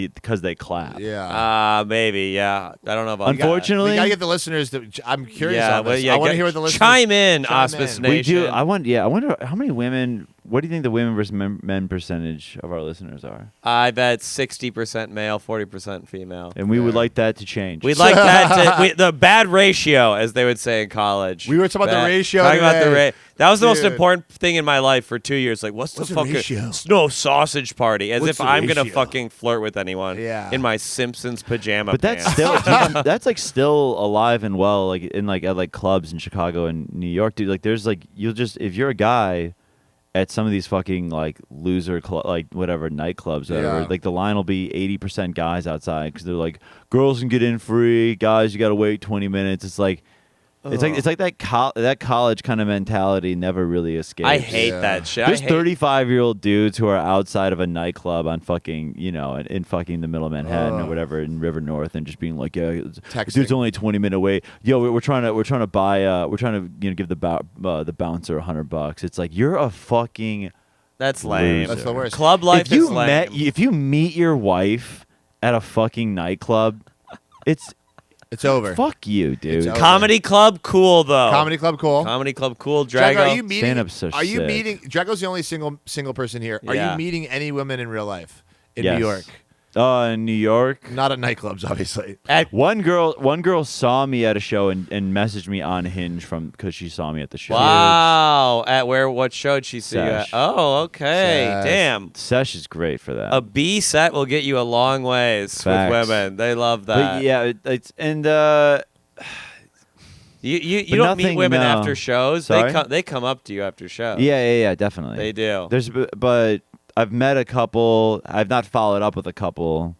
they clap. Yeah. Maybe, yeah. I don't know about Unfortunately, we gotta get the listeners. I'm curious Yeah, on well, this. yeah, I want to get- hear what the listeners chime in, chime Auspice in. Nation. we do. I wonder how many women. What do you think the women versus men percentage of our listeners are? I bet 60% male, 40% female. And we would Yeah. like that to change. We'd like that to the bad ratio, as they would say in college. We were talking about the ratio Talking about the today. That was the most Dude. important thing in my life for 2 years. Like, what's the fucking ratio? no sausage party? As What's if the I'm gonna ratio? fucking flirt with anyone. Yeah. In my Simpsons pajama But that's pants. still that's like still alive and well, like in like at like clubs in Chicago and New York, dude. Like there's like you'll just if you're a guy at some of these fucking like loser like whatever nightclubs, or whatever, Yeah. like the line will be 80% guys outside because they're like girls can get in free, guys you got to wait 20 minutes. It's like that college kind of mentality never really escapes. I hate Yeah. that shit. There's I hate 35-year-old dudes who are outside of a nightclub on fucking, in fucking the middle of Manhattan or whatever in River North and just being like, yeah, Texting. dude's only 20 minutes away. Yo, we're trying to buy, we're trying to give the bouncer $100. It's like you're a fucking. That's lame. Loser. That's the worst. Club life If you is lame. if you meet your wife at a fucking nightclub, it's It's over. fuck you, dude. over. Comedy club, cool though. Comedy club, cool. Comedy club, cool. Drago, Drago. are you meeting? Stand-up's so Are you sick. meeting? Drago's the only single person here. Are Yeah. you meeting any women in real life in Yes. New York? In New York. Not at nightclubs, obviously. At- One girl saw me at a show and messaged me on Hinge because she saw me at the show. wow. At where? What show did she see you at? Sesh. Oh, okay. Sesh. Damn. Sesh is great for that. A B set will get you a long ways Facts. with women. They love that. but yeah, it's and You But don't meet nothing, women no. after shows. Sorry? They come up to you after shows. yeah, definitely. They do. But I've met a couple. I've not followed up with a couple,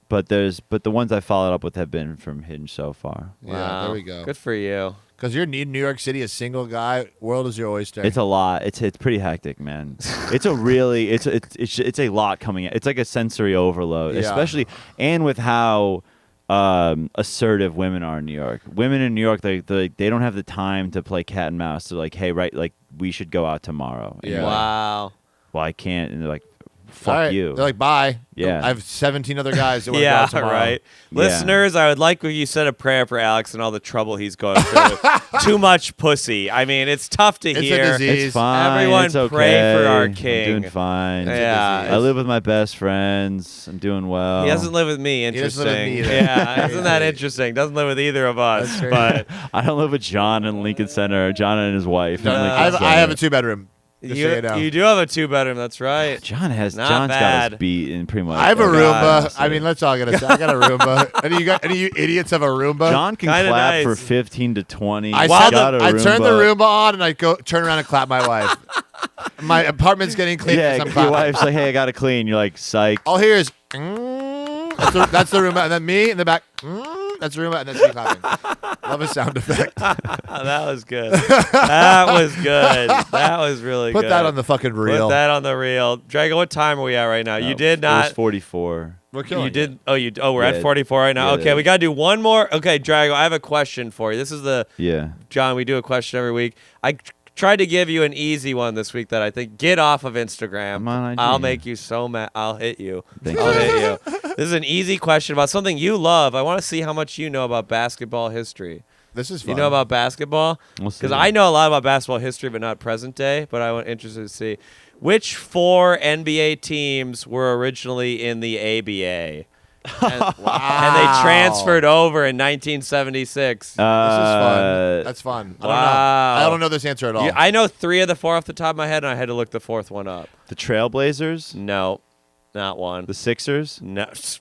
but the ones I followed up with have been from Hinge so far. Yeah, Wow. there we go. Good for you. Because you're in New York City, a single guy. World is your oyster. It's a lot. It's pretty hectic, man. It's a really it's a lot coming in. It's like a sensory overload, Yeah. especially and with how assertive women are in New York. Women in New York, they don't have the time to play cat and mouse. They're like, hey, right, like we should go out tomorrow. And Yeah. you're like, Wow. well, I can't. And they're like, fuck All right. you. They're like, bye. Yeah. I have 17 other guys that want to go Yeah, out tomorrow. right. Yeah. Listeners, I would like if you said a prayer for Alex and all the trouble he's going through. Too much pussy. I mean, it's tough to It's a hear. disease. It's fine. Everyone it's okay. pray for our I'm king. doing fine. Yeah. disease. I live with my best friends. I'm doing well. He doesn't live with me. He doesn't live with me Interesting. either. Yeah, isn't that interesting? Doesn't live with either of us. That's crazy. But I don't live with John in Lincoln Center. John and his wife. in I Lincoln have, Center. I have a 2-bedroom. Just so you you, know. you do have a 2-bedroom. That's right. John's Not got bad. us beat in pretty much. I have a every Roomba. facet. I mean, let's all get a. I got a Roomba. Any of you idiots have a Roomba? John can Kinda clap nice. for 15 to 20. I, He's said got a I turn the Roomba. Roomba on and I go turn around and clap my wife. My apartment's getting clean. Yeah, because I'm your clapping. wife's like, hey, I got to clean. You're like, psych. All here is. That's the Roomba, and then me in the back. That's the Roomba, and then she clapping. Love a sound effect. Oh, that was good. That was good. That was really Put good. that on the fucking reel. Put that on the reel. Drago, what time are we at right now? You did It was not. 44. We're killing You did. it. We're Yeah. at 44 right now. Yeah, Okay, it we is. got to do one more. Okay, Drago, I have a question for you. This is the Yeah. John. We do a question every week. I tried to give you an easy one this week that I think get off of Instagram. I'm on IG. I'll make you so mad. I'll hit you. Thank I'll you. hit you. This is an easy question about something you love. I want to see how much you know about basketball history. This is fun. You know about basketball? We'll see. Because I know a lot about basketball history, but not present day. But I'm interested to see which 4 NBA teams were originally in the ABA. And, and they transferred over in 1976. This is fun. That's fun. I don't know. Wow. I don't know this answer at all. I know 3 of the 4 off the top of my head, and I had to look the 4th one up. The Trailblazers, No, not one. the Sixers,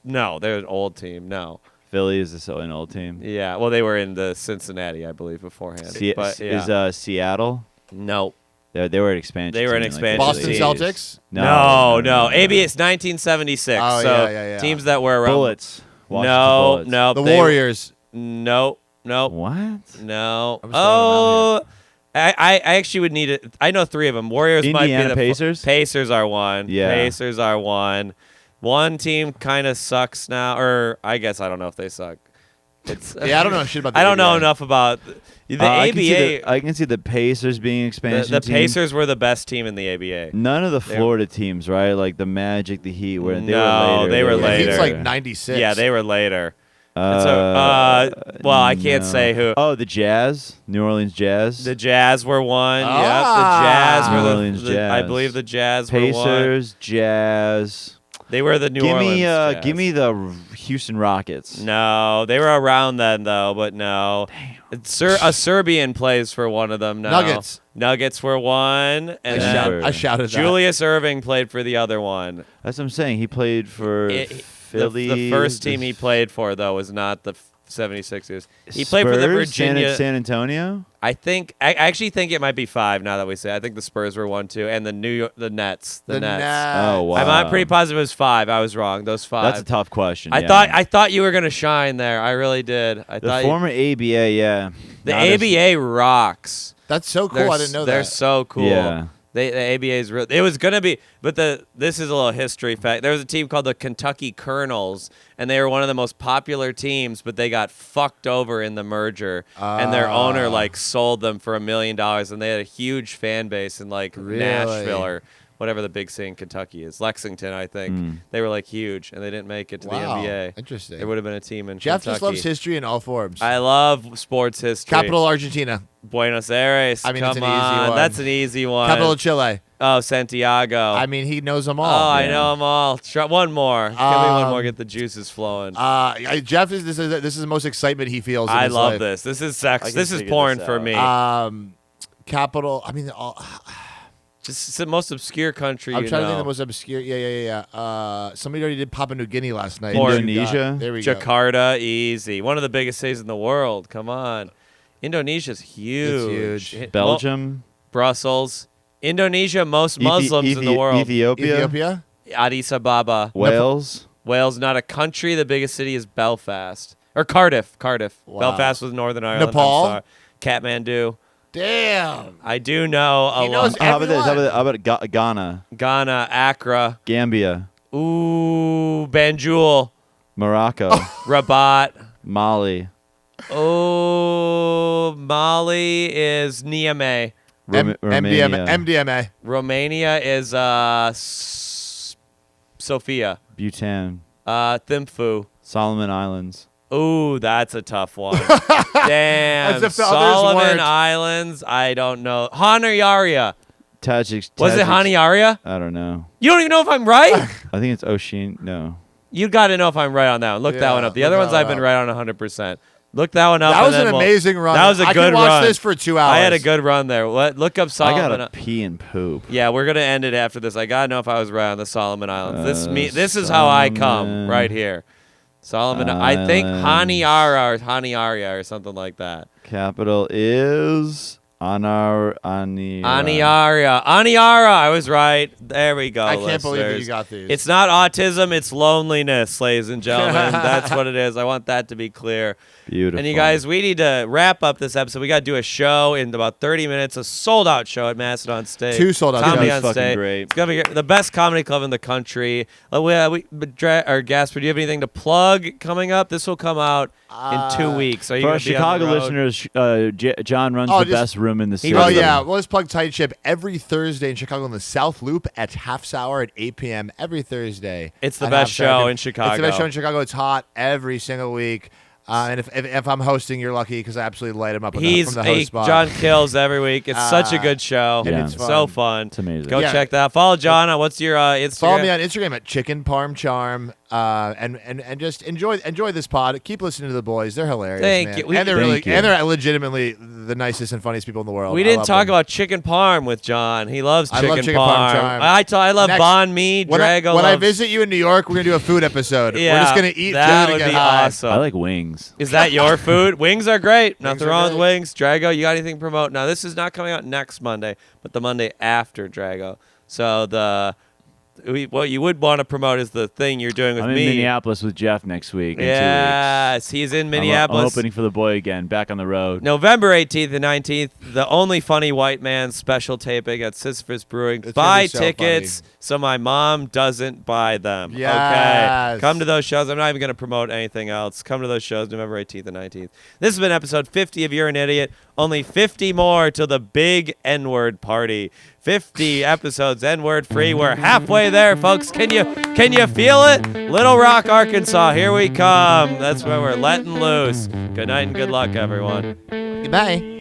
No, they're an old team. No. Philly is an old team. Yeah, well, they were in the Cincinnati, I believe, beforehand. But, yeah. Is Seattle? No. They were an expansion. They were an team in, like, expansion the Boston 80s. Celtics? No. ABA is 1976. Oh, so yeah. teams that were around. Bullets. Washington No, Bullets. no. The Warriors. No. What? No. I'm just throwing Oh, I actually would need it. I know 3 of them. Warriors might be Indiana the Pacers? Pacers are one. Yeah. Pacers are one. One team kind of sucks now, or I guess I don't know if they suck. It's Yeah, I don't know shit about the I don't know ABA. enough about the ABA. I can see the Pacers being expansion The team. Pacers were the best team in the ABA. None of the They- Florida teams, right? Like the Magic, the Heat, where they No, were later. they were Yeah, later. He's like 96. Yeah, they were later. Uh, Well, I can't no. say who. Oh, the Jazz, New Orleans Jazz, The Jazz were one. Ah. Yep, the Jazz New were Orleans Jazz. I believe the Jazz were one. Pacers, Jazz. They were the New Orleans Jazz. Give me the Houston Rockets. No, they were around then though, but no. A Serbian plays for one of them now. Nuggets were one, and then I shouted that. Julius Erving played for the other one. That's what I'm saying. He played for Philly. The first team he played for though was not the 76ers. He played for the Spurs, Virginia. San Antonio. I actually think it might be 5 now that we say. I think the Spurs were 1 too, and the Nets. The Nets. Oh wow! I'm pretty positive it was 5. I was wrong. Those 5. That's a tough question. I yeah. thought you were gonna shine there. I really did. The former ABA, yeah. The Not as- ABA rocks. That's so cool. I didn't know They're that. so cool. Yeah. The ABA is real. It was gonna be, but this is a little history fact. There was a team called the Kentucky Colonels, and they were one of the most popular teams, but they got fucked over in the merger, and their owner sold them for $1 million, and they had a huge fan base in Really? Nashville or whatever the big city in Kentucky is, Lexington, I think. They were huge, and they didn't make it to the NBA. Interesting. There would have been a team in Jeff Kentucky. just loves history in all forms. I love sports history. Capital Argentina. Buenos Aires. I mean, Come it's an easy on. one. That's an easy one. Capital of Chile. Oh, Santiago. I mean, he knows them Oh, all. I know them all. Try one more. Give me one more. Get the juices flowing. Jeff this is the most excitement he feels. In I his love life. this. This is sex. can This is figure porn this for out. me. Capital. I mean, all, Just it's the most obscure country. I'm you trying to know. think of the most obscure. Yeah. Somebody already did Papua New Guinea last night. Or Indonesia. There we go. Jakarta, easy. One of the biggest cities in the world. Come on. Indonesia's huge. It's huge. Belgium. Brussels. Indonesia, most Muslims in the world. Ethiopia. Addis Ababa. Wales. Wales, not a country. The biggest city is Belfast. Or Cardiff. Wow. Belfast was Northern Ireland. Nepal? I'm sorry. Kathmandu. Damn. I do know a He knows lot. How about this? everyone. How about Ghana, Ghana, Accra. Gambia, Ooh, Banjul. Morocco, Rabat. Mali, Oh, Mali is Niamey. Romania, MDMA. Romania is Sofia. Bhutan, Thimphu. Solomon Islands. Ooh, that's a tough one. Damn. As if the others Solomon weren't. Islands, I don't know. Honiara. Tajik. Was it Honiara? I don't know. You don't even know if I'm right? I think it's Ocean. No. You got to know if I'm right on that one. Look that Yeah, one up. The look other that ones one I've been up. right on 100%. Look that one up. That and was then an we'll- amazing run. That was a I good could watch run. this for 2 hours. I had a good run there. Look up I Solomon. gotta pee and poop. Yeah, we're gonna end it after this. I gotta know if I was right on the Solomon Islands. This is how I come Solomon right here. Solomon. I think Islands. Honiara or something like that. Capital is Aniara. Aniara. I was right. There we go. I can't believe that listeners. you got these. It's not autism. It's loneliness, ladies and gentlemen. That's what it is. I want that to be clear. Beautiful. And you guys, we need to wrap up this episode. We got to do a show in about 30 minutes, a sold-out show at Madison on stage. 2 sold-out Comedy shows. on Fucking stage. great. It's gonna be the best comedy club in the country. Gasper, do you have anything to plug coming up? This will come out in 2 weeks. Are you For gonna our be on the Chicago road? listeners, John runs Oh, the just- best room in the city. runs Oh the- yeah, well, let's plug Tight Ship every Thursday in Chicago in the South Loop at Half Hour at 8 p.m. every Thursday. It's the at best Half Hour. show in It's Chicago. the best show in Chicago. It's hot every single week. And if I'm hosting, you're lucky because I absolutely light him up from the host spot. John kills every week. It's such a good show. Yeah. it's So fun. fun. It's amazing. Go Yeah. check that out. Follow John on what's your Instagram? Follow me on Instagram at Chicken Parm Charm, and just enjoy this pod. Keep listening to the boys; they're hilarious. Thank man. you. And they're Thank you. and they're legitimately the nicest and funniest people in the world. We I didn't love talk them. about chicken parm with John. He loves I chicken, love chicken parm charm. I love Next- banh mi. When Drago I loves- visit you in New York, we're gonna do a food episode. Yeah, We're just gonna eat that food would and be get high. awesome. I like wings. Is that your food? Wings are great. Nothing are wrong with great. wings. Drago, you got anything to promote? Now, this is not coming out next Monday, but the Monday after Drago. So the what you would want to promote is the thing you're doing with I'm me. in Minneapolis with Jeff next week. In 2 weeks. Yes, he's in Minneapolis. I'm opening for the boy again, back on the road. November 18th and 19th, the Only Funny White Man special taping at Sisyphus Brewing. It's Buy gonna be so tickets funny. so my mom doesn't buy them. Okay. Yes. Come to those shows. I'm not even going to promote anything else. Come to those shows November 18th and 19th. This has been episode 50 of You're an Idiot. Only 50 more till the big N-word party. 50 episodes N-word free. We're halfway there, folks. Can you feel it? Little Rock, Arkansas, here we come. That's where we're letting loose. Good night and good luck, everyone. Goodbye.